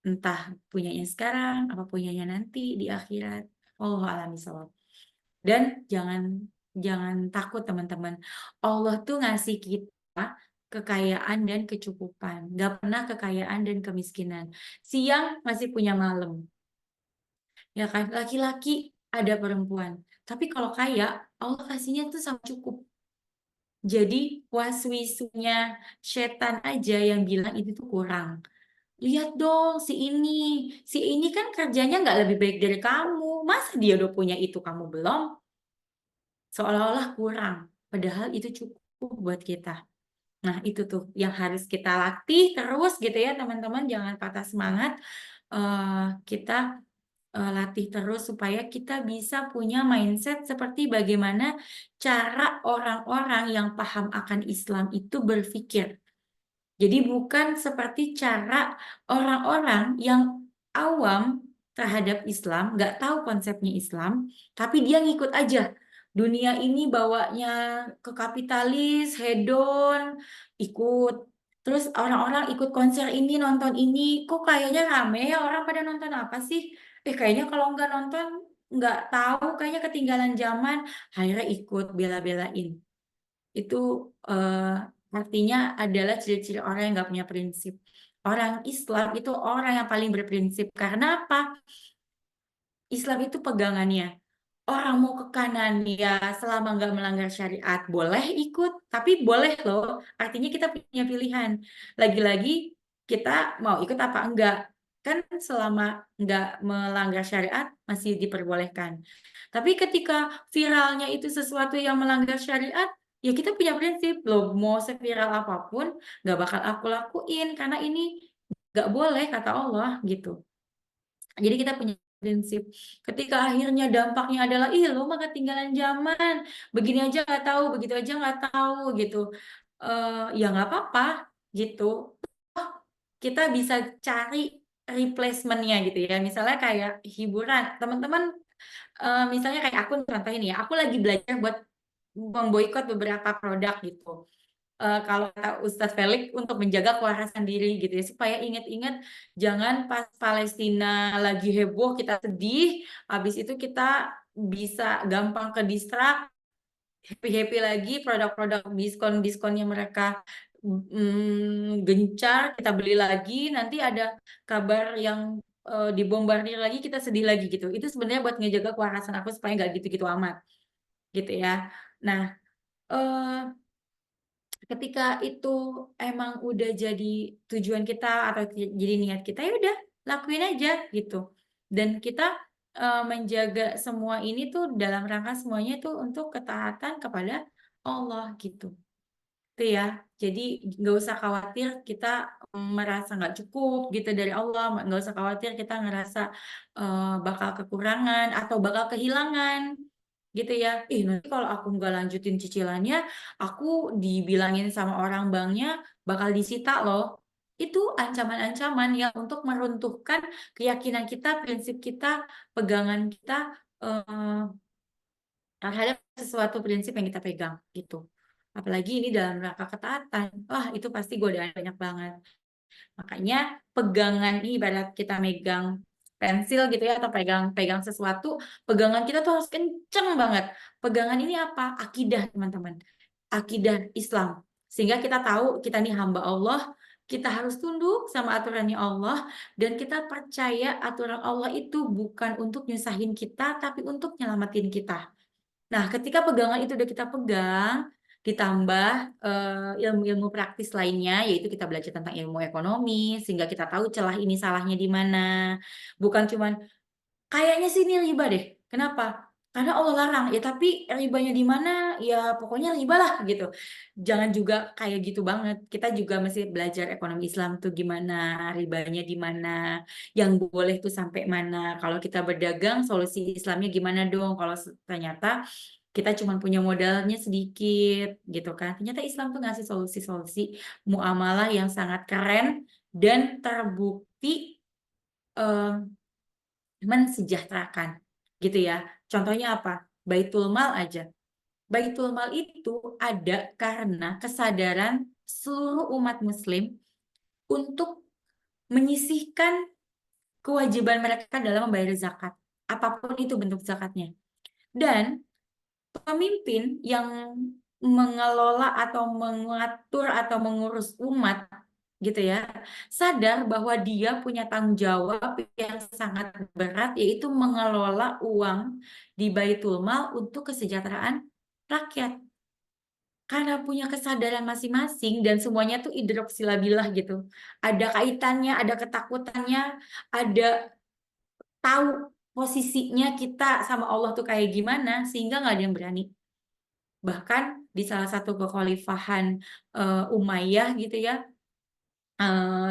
Entah punyanya sekarang, apa punyanya nanti di akhirat. Wallahu a'lam bishawab. Dan jangan takut teman-teman. Allah tuh ngasih kita kekayaan dan kecukupan. Gak pernah kekayaan dan kemiskinan. Siang masih punya malam. Ya kan? Laki-laki ada perempuan. Tapi kalau kaya, Allah kasihnya tuh sama cukup. Jadi waswisunya setan aja yang bilang itu tuh kurang. Lihat dong si ini kan kerjanya nggak lebih baik dari kamu. Masa dia udah punya itu kamu belum? Seolah-olah kurang, padahal itu cukup buat kita. Nah, itu tuh yang harus kita latih terus gitu ya, teman-teman, jangan patah semangat. Kita latih terus supaya kita bisa punya mindset seperti bagaimana cara orang-orang yang paham akan Islam itu berpikir. Jadi bukan seperti cara orang-orang yang awam terhadap Islam, nggak tahu konsepnya Islam, tapi dia ngikut aja. Dunia ini bawanya ke kapitalis, hedon, ikut. Terus orang-orang ikut konser ini, nonton ini, kok kayaknya rame ya orang pada nonton apa sih? Kayaknya kalau nggak nonton, nggak tahu, kayaknya ketinggalan zaman, akhirnya ikut bela-belain. Itu artinya adalah ciri-ciri orang yang nggak punya prinsip. Orang Islam itu orang yang paling berprinsip. Karena apa? Islam itu pegangannya. Orang mau ke kanan ya selama nggak melanggar syariat boleh ikut. Tapi boleh loh. Artinya kita punya pilihan. Lagi-lagi kita mau ikut apa enggak. Kan selama nggak melanggar syariat masih diperbolehkan. Tapi ketika viralnya itu sesuatu yang melanggar syariat, ya kita punya prinsip loh, mau seviral apapun nggak bakal aku lakuin karena ini nggak boleh kata Allah gitu. Jadi kita punya prinsip. Ketika akhirnya dampaknya adalah ih lo mah ketinggalan zaman, begini aja nggak tahu, begitu aja nggak tahu gitu. Ya nggak apa-apa gitu. Kita bisa cari replacement-nya gitu ya. Misalnya kayak hiburan, teman-teman misalnya kayak aku contohin ya, aku lagi belajar buat memboikot beberapa produk gitu. Kalau kata Ustadz Felix untuk menjaga kewarasan diri gitu ya, supaya ingat-ingat jangan pas Palestina lagi heboh kita sedih, habis itu kita bisa gampang ke distract, happy lagi, produk-produk diskon-diskonnya mereka gencar, kita beli lagi, nanti ada kabar yang dibombardir lagi, kita sedih lagi gitu. Itu sebenarnya buat ngejaga kewarasan aku supaya nggak gitu-gitu amat gitu ya. Nah, ketika itu emang udah jadi tujuan kita atau jadi niat kita, ya udah lakuin aja gitu. Dan kita menjaga semua ini tuh dalam rangka semuanya tuh untuk ketaatan kepada Allah gitu. Itu ya. Jadi nggak usah khawatir kita merasa nggak cukup gitu dari Allah, nggak usah khawatir kita ngerasa bakal kekurangan atau bakal kehilangan gitu ya. Nanti kalau aku nggak lanjutin cicilannya, aku dibilangin sama orang banknya bakal disita loh. Itu ancaman-ancaman yang untuk meruntuhkan keyakinan kita, prinsip kita, pegangan kita terhadap sesuatu prinsip yang kita pegang gitu. Apalagi ini dalam rangka ketaatan. Wah, itu pasti godaan banyak banget. Makanya pegangan ini ibarat kita megang pensil gitu ya, atau pegang sesuatu, pegangan kita tuh harus kenceng banget. Pegangan ini apa? Akidah, teman-teman. Akidah Islam. Sehingga kita tahu kita ini hamba Allah, kita harus tunduk sama aturannya Allah, dan kita percaya aturan Allah itu bukan untuk nyusahin kita, tapi untuk nyelamatin kita. Nah, ketika pegangan itu udah kita pegang, ditambah ilmu-ilmu praktis lainnya, yaitu kita belajar tentang ilmu ekonomi, sehingga kita tahu celah ini salahnya di mana. Bukan cuman, kayaknya sih ini riba deh. Kenapa? Karena Allah larang. Ya tapi ribanya di mana? Ya pokoknya riba lah gitu. Jangan juga kayak gitu banget. Kita juga mesti belajar ekonomi Islam tuh gimana, ribanya di mana, yang boleh tuh sampai mana. Kalau kita berdagang, solusi Islamnya gimana dong? Kalau ternyata kita cuma punya modalnya sedikit gitu kan. Ternyata Islam tuh ngasih solusi-solusi muamalah yang sangat keren dan terbukti mensejahterakan gitu ya. Contohnya apa? Baitul Mal aja. Baitul Mal itu ada karena kesadaran seluruh umat muslim untuk menyisihkan kewajiban mereka dalam membayar zakat. Apapun itu bentuk zakatnya. Dan pemimpin yang mengelola atau mengatur atau mengurus umat gitu ya, sadar bahwa dia punya tanggung jawab yang sangat berat, yaitu mengelola uang di Baitul Mal untuk kesejahteraan rakyat. Karena punya kesadaran masing-masing dan semuanya tuh idrok-silabilah gitu. Ada kaitannya, ada ketakutannya, ada tahu posisinya kita sama Allah tuh kayak gimana, sehingga nggak ada yang berani. Bahkan di salah satu kekhalifahan Umayyah gitu ya,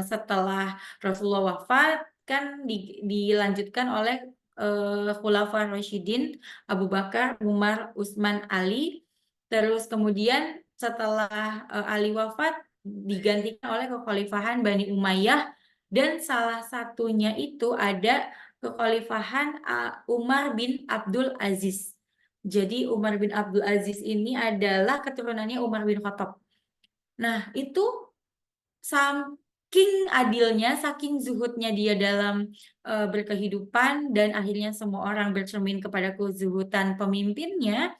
setelah Rasulullah wafat kan dilanjutkan oleh Khulafaur Rasyidin, Abu Bakar, Umar, Utsman, Ali. Terus kemudian setelah Ali wafat digantikan oleh kekhalifahan Bani Umayyah, dan salah satunya itu ada kekhalifahan Umar bin Abdul Aziz. Jadi Umar bin Abdul Aziz ini adalah keturunannya Umar bin Khattab. Nah, itu saking adilnya, saking zuhudnya dia dalam berkehidupan, dan akhirnya semua orang bercermin kepada kezuhudan pemimpinnya,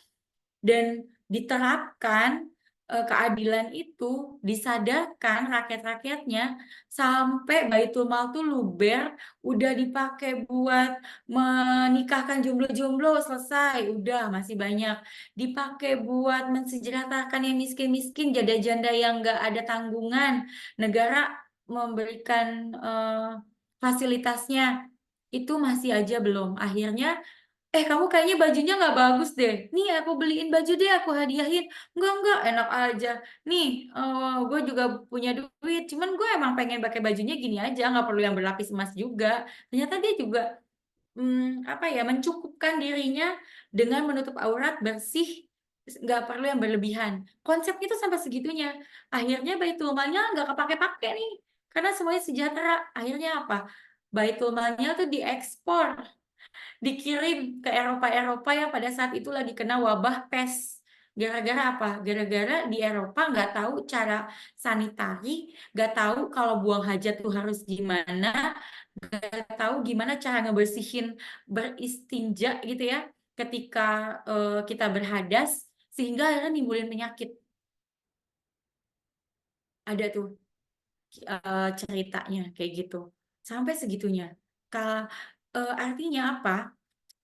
dan diterapkan keadilan itu, disadarkan rakyat-rakyatnya, sampai Baitul Mal tuh luber, udah dipakai buat menikahkan jomblo-jomblo, selesai, udah masih banyak. Dipakai buat mensejahterakan yang miskin-miskin, janda-janda yang nggak ada tanggungan, negara memberikan fasilitasnya, itu masih aja belum. Akhirnya, kamu kayaknya bajunya nggak bagus deh. Nih aku beliin baju deh, aku hadiahin. Enggak, enak aja. Nih, gue juga punya duit. Cuman gue emang pengen pakai bajunya gini aja, nggak perlu yang berlapis emas juga. Ternyata dia juga mencukupkan dirinya dengan menutup aurat, bersih, nggak perlu yang berlebihan. Konsepnya itu sampai segitunya. Akhirnya Baitul Malnya nggak kepake-pake nih, karena semuanya sejahtera. Akhirnya apa? Baitul Malnya tuh diekspor, dikirim ke Eropa-Eropa yang pada saat itu lagi kena wabah pes. Gara-gara apa? Gara-gara di Eropa nggak tahu cara sanitari, nggak tahu kalau buang hajat tuh harus gimana, nggak tahu gimana cara ngebersihin beristinja gitu ya. ketika kita berhadas sehingga akhirnya nimbulin penyakit. Ada tuh ceritanya kayak gitu. Sampai segitunya. Artinya apa?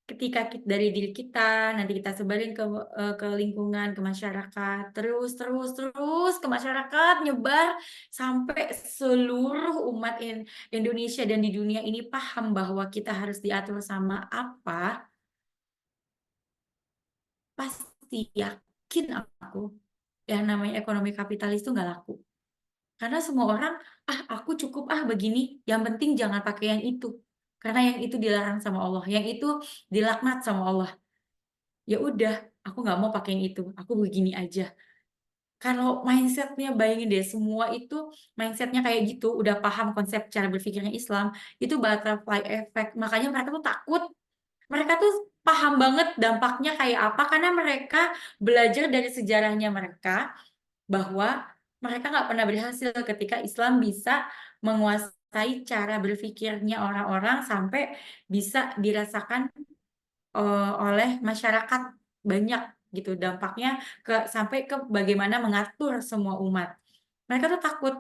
Ketika dari diri kita nanti kita sebarin ke lingkungan, ke masyarakat, terus ke masyarakat, nyebar sampai seluruh umat Indonesia dan di dunia ini paham bahwa kita harus diatur sama apa, pasti yakin aku yang namanya ekonomi kapitalis itu nggak laku. Karena semua orang, aku cukup begini, yang penting jangan pakai yang itu. Karena yang itu dilarang sama Allah, yang itu dilaknat sama Allah. Ya udah, aku nggak mau pakai yang itu, aku begini aja. Kalau mindsetnya, bayangin deh, semua itu mindsetnya kayak gitu, udah paham konsep cara berpikirnya Islam, itu butterfly effect. Makanya mereka tuh takut, mereka tuh paham banget dampaknya kayak apa, karena mereka belajar dari sejarahnya mereka, bahwa mereka nggak pernah berhasil ketika Islam bisa menguasai cara berpikirnya orang-orang sampai bisa dirasakan oleh masyarakat banyak gitu, dampaknya sampai ke bagaimana mengatur semua umat. Mereka tuh takut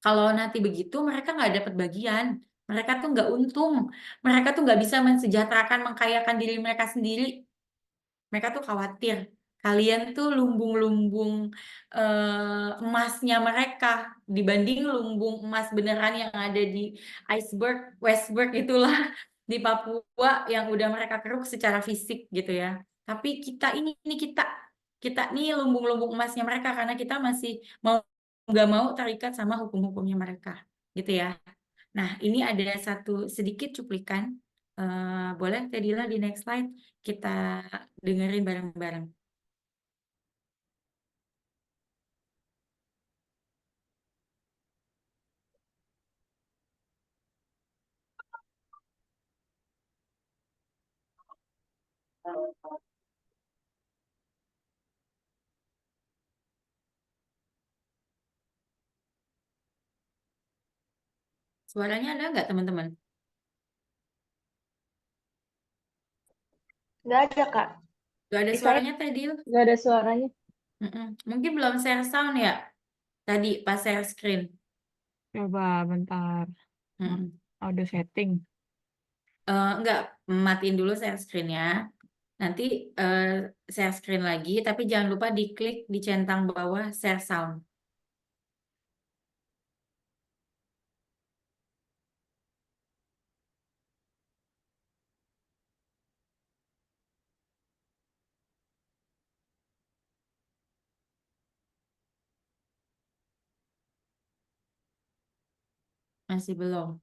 kalau nanti begitu mereka nggak dapat bagian, mereka tuh nggak untung, mereka tuh nggak bisa mensejahterakan, mengkayakan diri mereka sendiri. Mereka tuh khawatir kalian tuh lumbung-lumbung emasnya mereka dibanding lumbung emas beneran yang ada di iceberg, Westberg itulah di Papua yang udah mereka keruk secara fisik gitu ya. Tapi kita nih lumbung-lumbung emasnya mereka karena kita masih mau nggak mau terikat sama hukum-hukumnya mereka gitu ya. Nah, ini ada satu sedikit cuplikan. Boleh Tedila di next slide kita dengerin bareng-bareng. Suaranya ada nggak teman-teman? Nggak ada, Kak. Nggak ada Saya suaranya Tedil? nggak ada suaranya. Mungkin belum share sound ya? Tadi pas share screen. Coba bentar. Mm-mm. Audio setting. Nggak, matiin dulu share screen-nya. Nanti share screen lagi, tapi jangan lupa diklik di centang bawah share sound. Masih belum?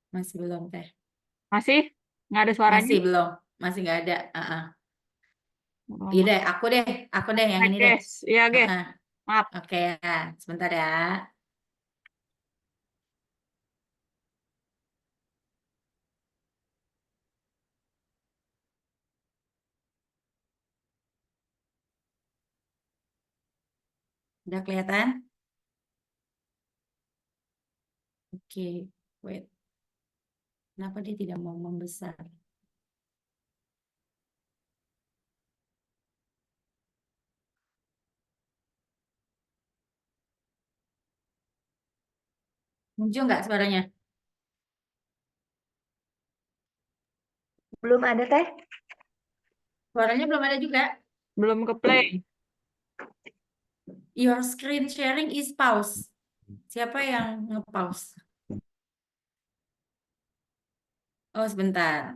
Masih belum, Teh. Masih? Nggak ada suaranya? Masih belum? Masih nggak ada. Oh, Iya deh, aku deh yang ini deh. guys. Iya, guys. Uh-uh. Maaf. Oke ya, sebentar ya. Udah kelihatan? Oke, wait. Kenapa dia tidak mau membesar? Muncul nggak suaranya? Belum ada, Teh. Suaranya belum ada juga. Belum ke play. Your screen sharing is pause. Siapa yang nge-pause? Oh, sebentar.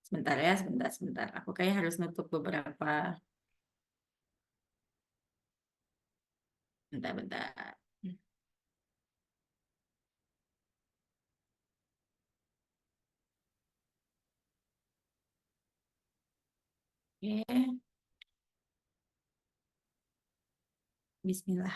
Sebentar ya, sebentar. Aku kayak harus nutup beberapa. Bentar. Oke, Bismillah.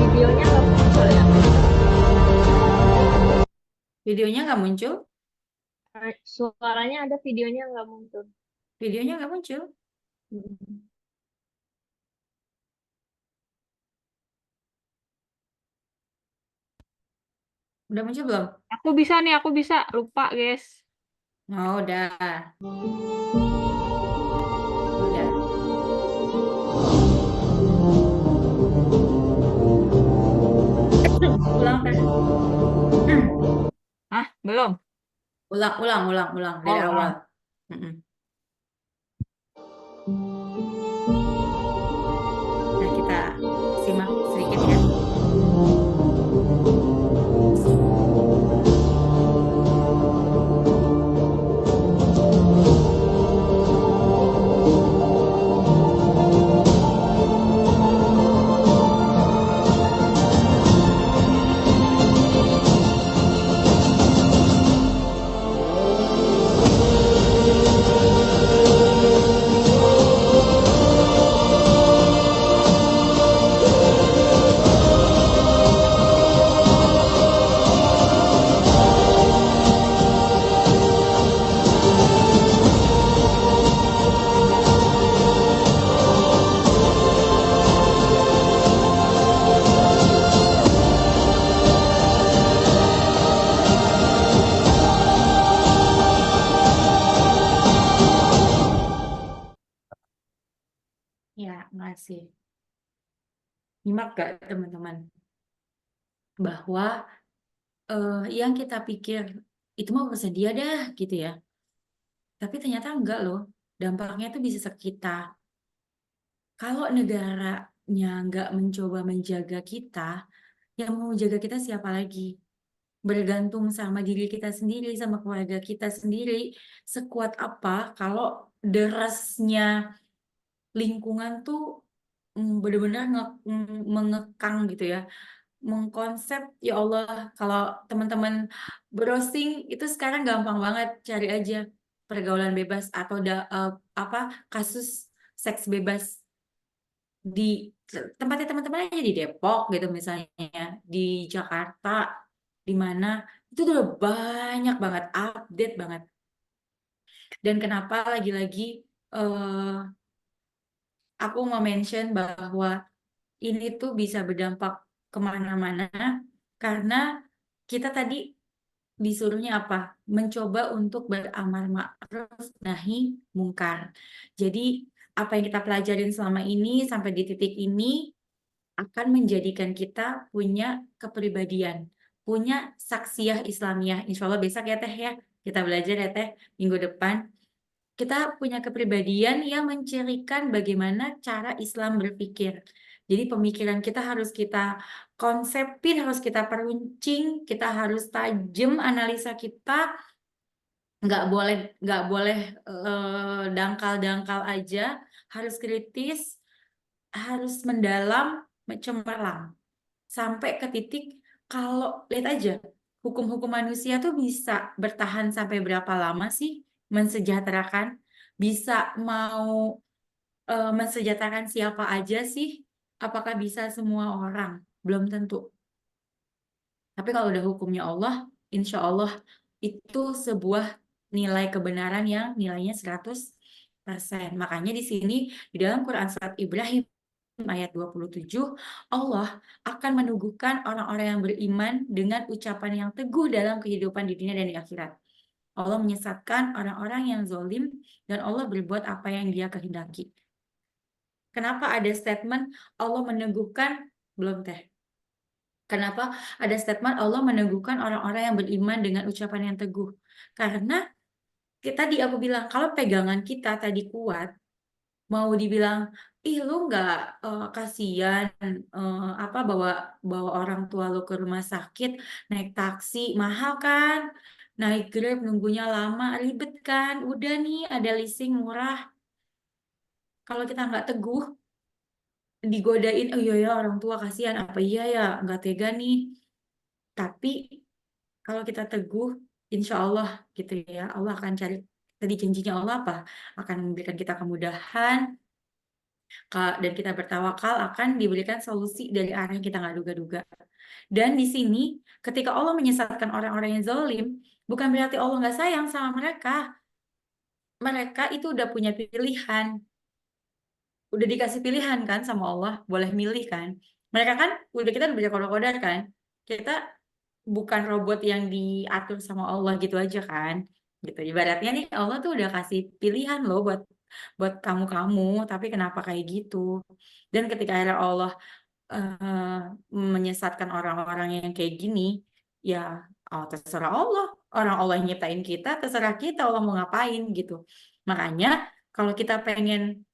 Videonya nggak muncul ya? Videonya nggak muncul? Suaranya ada, videonya nggak muncul. Videonya nggak muncul? Hmm. Udah muncul belum? Aku bisa. Lupa, guys. Oh, udah. Udah. Ulang, Teh. Hah? Belum? Ulang dari Oh, awal. ulang. Mm-mm. Nah, kita simak sedikit ya. Ya, makasih. Nyimak gak teman-teman? Bahwa yang kita pikir itu mah urusan dia dah gitu ya. Tapi ternyata enggak loh. Dampaknya itu bisa ke kita. Kalau negaranya nggak mencoba menjaga kita, yang mau menjaga kita siapa lagi? Bergantung sama diri kita sendiri, sama keluarga kita sendiri. Sekuat apa kalau derasnya lingkungan tuh benar-benar mengekang gitu ya. Mengkonsep, ya Allah, kalau teman-teman browsing itu sekarang gampang banget, cari aja pergaulan bebas atau apa kasus seks bebas di tempatnya teman-teman aja di Depok gitu misalnya, di Jakarta, di mana itu udah banyak banget, update banget. Dan kenapa lagi-lagi eh, aku mau mention bahwa ini tuh bisa berdampak kemana-mana karena kita tadi disuruhnya apa? Mencoba untuk beramal ma'ruf nahi mungkar. Jadi apa yang kita pelajarin selama ini sampai di titik ini akan menjadikan kita punya kepribadian, punya saksiyah Islamiyah. Insya Allah besok ya Teh ya, kita belajar ya Teh minggu depan. Kita punya kepribadian yang mencirikan bagaimana cara Islam berpikir. Jadi pemikiran kita harus kita konsepin, harus kita peruncing, kita harus tajam analisa kita, nggak boleh dangkal-dangkal aja, harus kritis, harus mendalam, cemerlang, sampai ke titik kalau lihat aja hukum-hukum manusia tuh bisa bertahan sampai berapa lama sih mensejahterakan, bisa mau mensejahterakan siapa aja sih? Apakah bisa semua orang? Belum tentu. Tapi kalau udah hukumnya Allah, insya Allah itu sebuah nilai kebenaran yang nilainya 100%. Makanya di sini di dalam Quran surat Ibrahim ayat 27, Allah akan meneguhkan orang-orang yang beriman dengan ucapan yang teguh dalam kehidupan di dunia dan di akhirat. Allah menyesatkan orang-orang yang zalim dan Allah berbuat apa yang Dia kehendaki. Kenapa ada statement Allah meneguhkan? Belum Teh. Kenapa ada statement Allah meneguhkan orang-orang yang beriman dengan ucapan yang teguh? Karena tadi aku bilang, kalau pegangan kita tadi kuat, mau dibilang, ih lu nggak kasihan apa bawa bawa orang tua lu ke rumah sakit, naik taksi, mahal kan? Naik Grab nunggunya lama, ribet kan? Udah nih ada leasing murah. Kalau kita nggak teguh, digodain, oh iya ya orang tua kasihan, apa iya ya nggak tega nih. Tapi kalau kita teguh, insya Allah gitu ya, Allah akan cari, tadi janjinya Allah apa? Akan memberikan kita kemudahan, dan kita bertawakal akan diberikan solusi dari arah yang kita nggak duga-duga. Dan di sini, ketika Allah menyesatkan orang-orang yang zalim, bukan berarti Allah nggak sayang sama mereka. Mereka itu udah punya pilihan, udah dikasih pilihan kan sama Allah, boleh milih kan. Mereka kan udah kita udah baca kodar-kodar kan. Kita bukan robot yang diatur sama Allah gitu aja kan. Gitu. Ibaratnya nih Allah tuh udah kasih pilihan loh buat kamu-kamu, tapi kenapa kayak gitu? Dan ketika akhirnya Allah eh, menyesatkan orang-orang yang kayak gini, ya terserah Allah. Orang Allah yang nyiptain kita, terserah kita Allah mau ngapain gitu. Makanya kalau kita pengen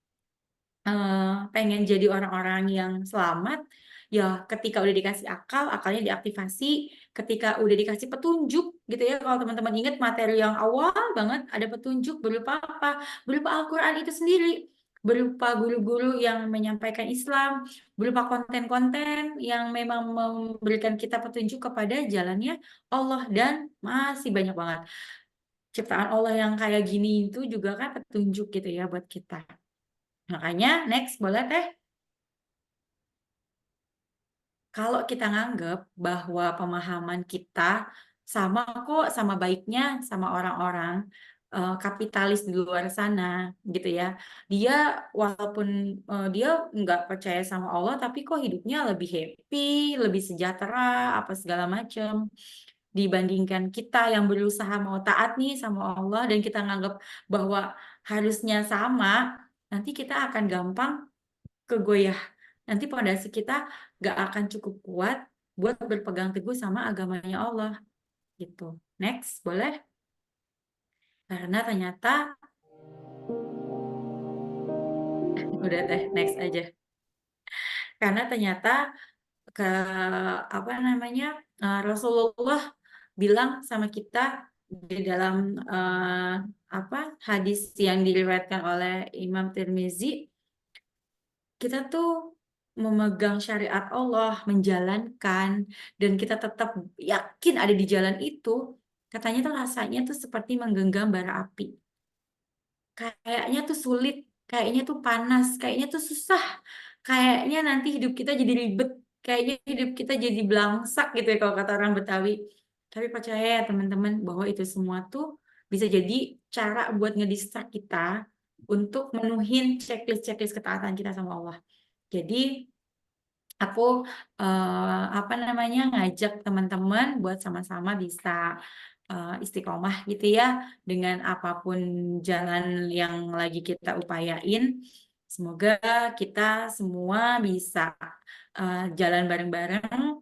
jadi orang-orang yang selamat, ya ketika udah dikasih akal, akalnya diaktifasi, ketika udah dikasih petunjuk gitu ya, kalau teman-teman ingat materi yang awal banget, ada petunjuk berupa apa? Berupa Al-Quran itu sendiri, berupa guru-guru yang menyampaikan Islam, berupa konten-konten yang memang memberikan kita petunjuk kepada jalannya Allah, dan masih banyak banget. Ciptaan Allah yang kayak gini itu juga kan petunjuk gitu ya buat kita. Makanya next boleh Teh. Kalau kita nganggap bahwa pemahaman kita sama kok, sama baiknya sama orang-orang kapitalis di luar sana gitu ya. Dia walaupun dia nggak percaya sama Allah, tapi kok hidupnya lebih happy, lebih sejahtera, apa segala macam. Dibandingkan kita yang berusaha mau taat nih sama Allah dan kita nganggap bahwa harusnya sama, nanti kita akan gampang kegoyah. Nanti pondasi kita gak akan cukup kuat buat berpegang teguh sama agamanya Allah. Gitu. Next, boleh? Karena ternyata, udah Teh, next aja. Karena ternyata ke apa namanya Rasulullah bilang sama kita di dalam apa hadis yang diriwayatkan oleh Imam Tirmizi, kita tuh memegang syariat Allah, menjalankan, dan kita tetap yakin ada di jalan itu, katanya tuh rasanya tuh seperti menggenggam bara api. Kayaknya tuh sulit, kayaknya tuh panas, kayaknya tuh susah, kayaknya nanti hidup kita jadi ribet, kayaknya hidup kita jadi belangsak gitu ya kalau kata orang Betawi. Tapi percaya ya teman-teman bahwa itu semua tuh bisa jadi cara buat ngedistract kita untuk menuhin checklist-checklist ketaatan kita sama Allah. Jadi aku apa namanya ngajak teman-teman buat sama-sama bisa istiqomah gitu ya dengan apapun jalan yang lagi kita upayain. Semoga kita semua bisa jalan bareng-bareng,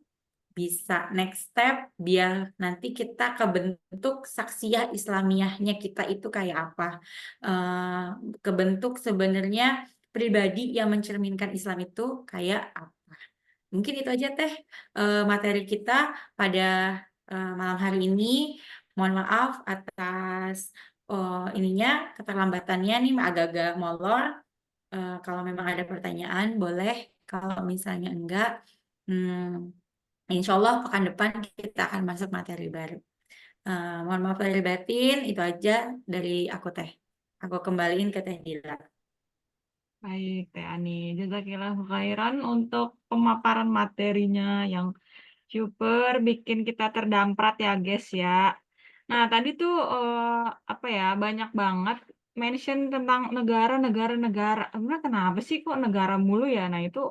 bisa next step biar nanti kita kebentuk saksiyah Islamiyahnya kita itu kayak apa. Eh, Kebentuk sebenarnya pribadi yang mencerminkan Islam itu kayak apa. Mungkin itu aja Teh materi kita pada malam hari ini. Mohon maaf atas ininya keterlambatannya nih agak-agak molor. Kalau memang ada pertanyaan boleh. Kalau misalnya enggak, insya Allah pekan depan kita akan masuk materi baru. Mohon maaf lahir batin, itu aja dari aku Teh. Aku kembaliin ke Teh Dila. Baik, Teh Ani. Jazakillahu khairan untuk pemaparan materinya yang super bikin kita terdamprat ya, guys ya. Nah, tadi tuh apa ya, banyak banget mention tentang negara-negara. Sebenarnya kenapa sih kok negara mulu ya? Nah, itu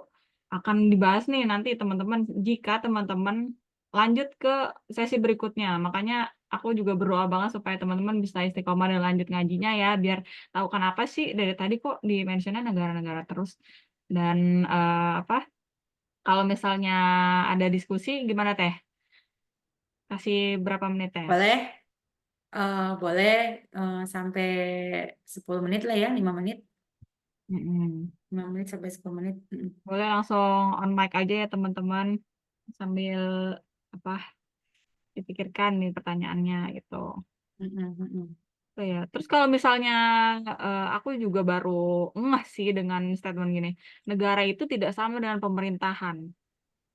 akan dibahas nih nanti teman-teman jika teman-teman lanjut ke sesi berikutnya. Makanya aku juga berdoa banget supaya teman-teman bisa istiqomah dan lanjut ngajinya ya, biar tahu kenapa sih dari tadi kok di mentionnya negara-negara terus. Dan apa? Kalau misalnya ada diskusi gimana Teh? Kasih berapa menit Teh? Boleh? Boleh sampai 10 menit lah ya, 5 menit. Mm-mm. 5 menit sampai 10 menit. Boleh langsung on mic aja ya teman-teman sambil apa dipikirkan nih pertanyaannya gitu. Oh ya. Terus kalau misalnya aku juga baru ngeh sih dengan statement gini, negara itu tidak sama dengan pemerintahan.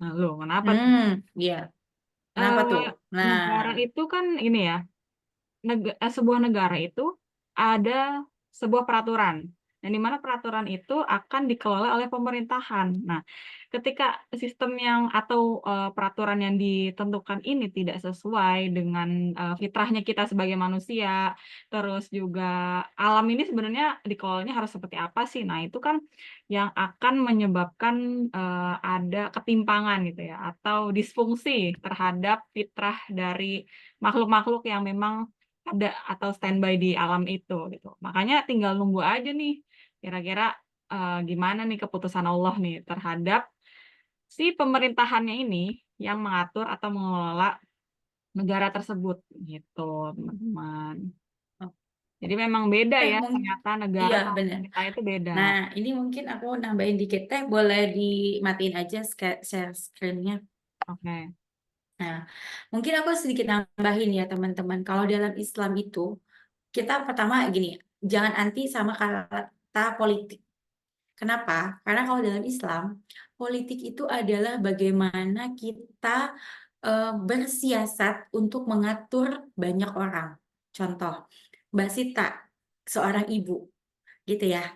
Nah, loh, kenapa tuh? Iya. Kenapa Eh, tuh? Nah, Negara itu kan ini ya, sebuah negara itu ada sebuah peraturan. yang di mana peraturan itu akan dikelola oleh pemerintahan. Nah, ketika sistem yang atau, peraturan yang ditentukan ini tidak sesuai dengan, fitrahnya kita sebagai manusia, terus juga alam ini sebenarnya dikelolanya harus seperti apa sih? Nah, itu kan yang akan menyebabkan, ada ketimpangan gitu ya, atau disfungsi terhadap fitrah dari makhluk-makhluk yang memang ada atau standby di alam itu, gitu. Makanya tinggal nunggu aja nih, kira-kira, gimana nih keputusan Allah nih terhadap si pemerintahannya ini yang mengatur atau mengelola negara tersebut, gitu, teman-teman. Jadi memang beda Teh ya mungkin ternyata negara iya sama benar. pemerintah itu beda. Nah, ini mungkin aku nambahin dikit Teh, boleh dimatiin aja share screen-nya. Oke. Nah, mungkin aku sedikit nambahin ya teman-teman. Kalau dalam Islam itu kita pertama gini, jangan anti sama kata politik. Kenapa? Karena kalau dalam Islam, politik itu adalah bagaimana kita bersiasat untuk mengatur banyak orang. Contoh, Mbak Sita, seorang ibu, gitu ya.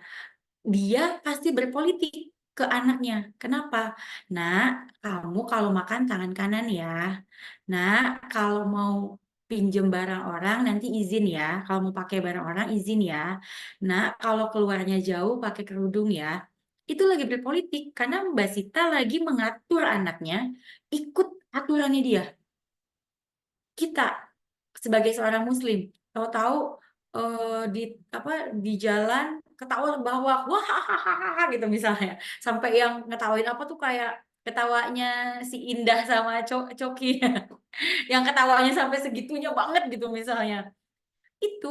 Dia pasti berpolitik ke anaknya. Kenapa? Nak, kamu kalau makan tangan kanan ya. Nak, kalau mau pinjem barang orang nanti izin ya. Kalau mau pakai barang orang izin ya. Nak, kalau keluarnya jauh pakai kerudung ya. Itu lagi berpolitik karena Mbak Sita lagi mengatur anaknya ikut aturannya dia. Kita sebagai seorang muslim tahu-tahu di di jalan ketawa bahwa wah hahaha gitu misalnya sampai yang ngetawain apa tuh kayak ketawanya si Indah sama Coki yang ketawanya sampai segitunya banget gitu misalnya itu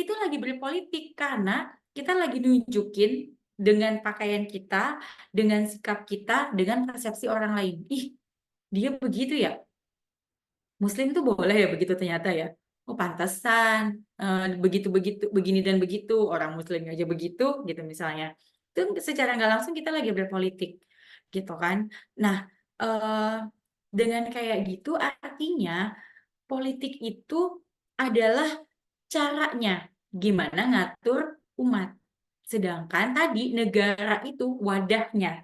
itu lagi berpolitik karena kita lagi nunjukin dengan pakaian kita dengan sikap kita dengan persepsi orang lain ih dia begitu ya Muslim tuh boleh ya begitu ternyata ya. Oh pantesan begitu-begitu begini dan begitu orang Muslim aja begitu gitu misalnya. Itu secara nggak langsung kita lagi berpolitik gitu kan. Nah eh, dengan kayak gitu artinya politik itu adalah caranya gimana ngatur umat. Sedangkan tadi negara itu wadahnya.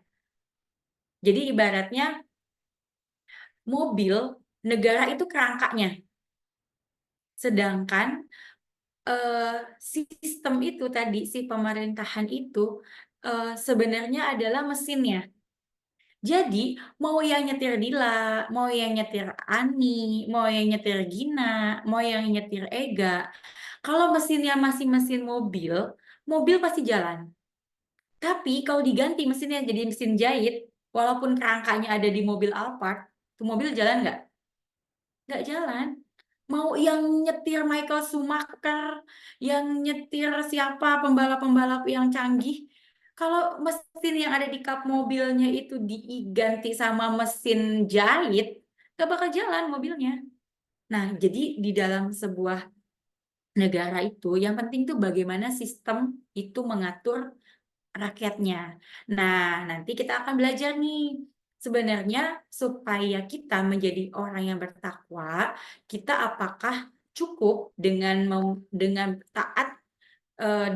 Jadi ibaratnya mobil negara itu kerangkanya. Sedangkan sistem itu tadi, si pemerintahan itu sebenarnya adalah mesinnya. Jadi, mau yang nyetir Dila, mau yang nyetir Ani, mau yang nyetir Gina, mau yang nyetir Ega, kalau mesinnya masih mesin mobil, mobil pasti jalan. Tapi kalau diganti mesinnya jadi mesin jahit, walaupun kerangkanya ada di mobil Alphard, itu mobil jalan nggak? Nggak jalan. Mau yang nyetir Michael Schumacher, yang nyetir siapa pembalap-pembalap yang canggih, kalau mesin yang ada di kap mobilnya itu diganti sama mesin jahit, nggak bakal jalan mobilnya. Nah, jadi di dalam sebuah negara itu, yang penting tuh bagaimana sistem itu mengatur rakyatnya. Nah, nanti kita akan belajar nih, sebenarnya supaya kita menjadi orang yang bertakwa, kita apakah cukup dengan taat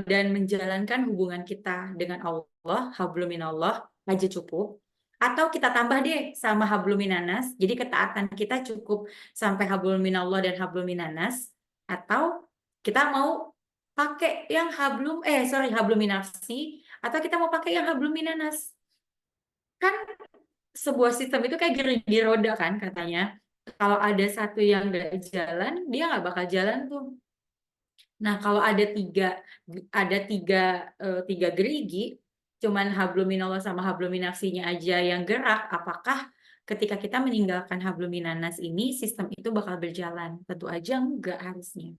dan menjalankan hubungan kita dengan Allah, hablum minallah aja cukup, atau kita tambah deh sama hablum minanas, jadi ketaatan kita cukup sampai hablum minallah dan hablum minanas, atau kita mau pakai yang hablum minafsi, atau kita mau pakai yang hablum minanas. Kan sebuah sistem itu kayak gerigi roda kan katanya. Kalau ada satu yang nggak jalan, dia nggak bakal jalan tuh. Nah, kalau ada tiga gerigi, cuman hablum minallah sama hablum minafsinya aja yang gerak, apakah ketika kita meninggalkan hablum minanas ini sistem itu bakal berjalan? Tentu aja enggak harusnya.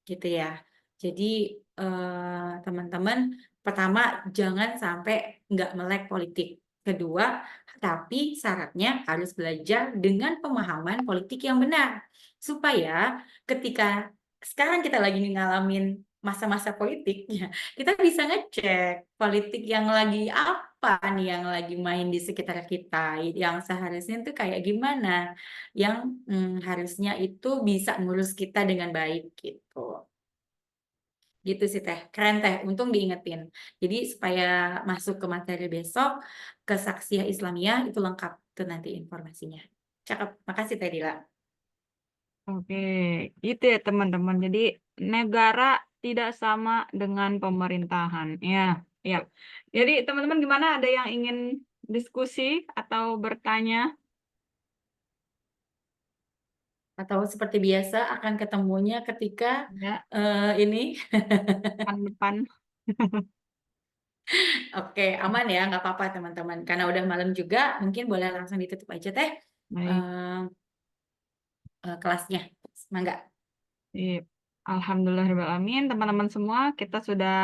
Gitu ya. Jadi teman-teman, pertama jangan sampai nggak melek politik. Kedua, tapi syaratnya harus belajar dengan pemahaman politik yang benar. Supaya ketika sekarang kita lagi ngalamin masa-masa politik, ya, kita bisa ngecek politik yang lagi apa nih yang lagi main di sekitar kita, yang seharusnya itu kayak gimana, yang harusnya itu bisa ngurus kita dengan baik gitu. Gitu sih Teh, keren Teh, untung diingetin. Jadi supaya masuk ke materi besok, kesaksian Islamiyah itu lengkap tuh nanti informasinya. Cakep, makasih Teh Dila. Oke, itu ya teman-teman. Jadi negara tidak sama dengan pemerintahan. Ya, ya. Jadi teman-teman gimana? Ada yang ingin diskusi atau bertanya? Atau seperti biasa akan ketemunya ketika Ya, ini. depan-depan. Oke, aman ya, nggak apa-apa teman-teman. Karena udah malam juga, mungkin boleh langsung ditutup aja Teh Baik. eh, kelasnya. Mangga. Sip. Alhamdulillahirrahmanirrahim, teman-teman semua, kita sudah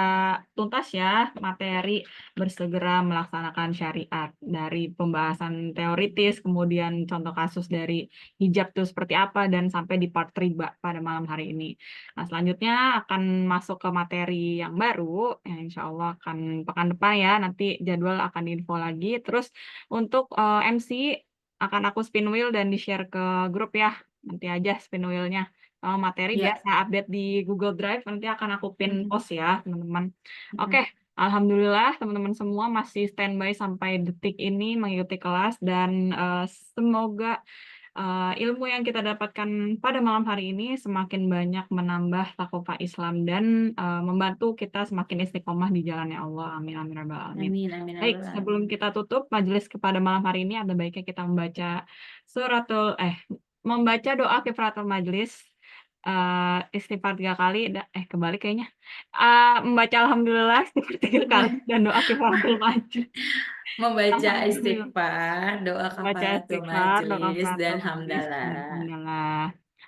tuntas ya materi bersegera melaksanakan syariat dari pembahasan teoritis, kemudian contoh kasus dari hijab itu seperti apa, dan sampai di part riba pada malam hari ini. Nah, selanjutnya akan masuk ke materi yang baru, yang insya Allah akan pekan depan ya, nanti jadwal akan diinfo lagi. Terus untuk MC akan aku spin wheel dan di-share ke grup ya, nanti aja spin wheel-nya. Materi Ya. biasa update di Google Drive, nanti akan aku pin Mhm. post ya teman-teman. Mhm. Oke, alhamdulillah teman-teman semua masih standby sampai detik ini mengikuti kelas, dan semoga ilmu yang kita dapatkan pada malam hari ini semakin banyak menambah takwa Islam dan membantu kita semakin istiqomah di jalannya Allah. Amin amin rabbal alamin. Amin, amin, Baik, amin. sebelum kita tutup majelis kepada malam hari ini, ada baiknya kita membaca doa kifaratul majelis, istighfar 3 kali, kebalik kayaknya. Membaca alhamdulillah istighfar 3 kali dan doa kifaratul majelis. Membaca Alhamdulillah. istighfar, doa Baca kafaratul istighfar, doa majelis, dan kafaratul majelis, dan hamdalah. alhamdulillah.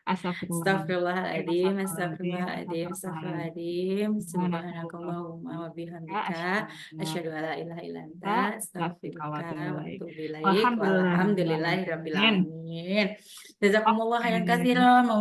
Astagfirullahaladzim. Astagfirullahaladzim, Astagfirullahaladzim. astagfirullahaladzim, Astagfirullahaladzim. astagfirullahaladzim. Subhanakallahumma Subhanakallahumma wa wa bihamdika. bihamdika. Asyhadu an la ilaha illa anta, Astaghfiruka wa astaghfiruka atubu wa ilaik. atubu ilaik. Walhamdulillahirabbil Walhamdulillahirabbil alamin. alamin. Jazakumullah khairan Oke. katsiran.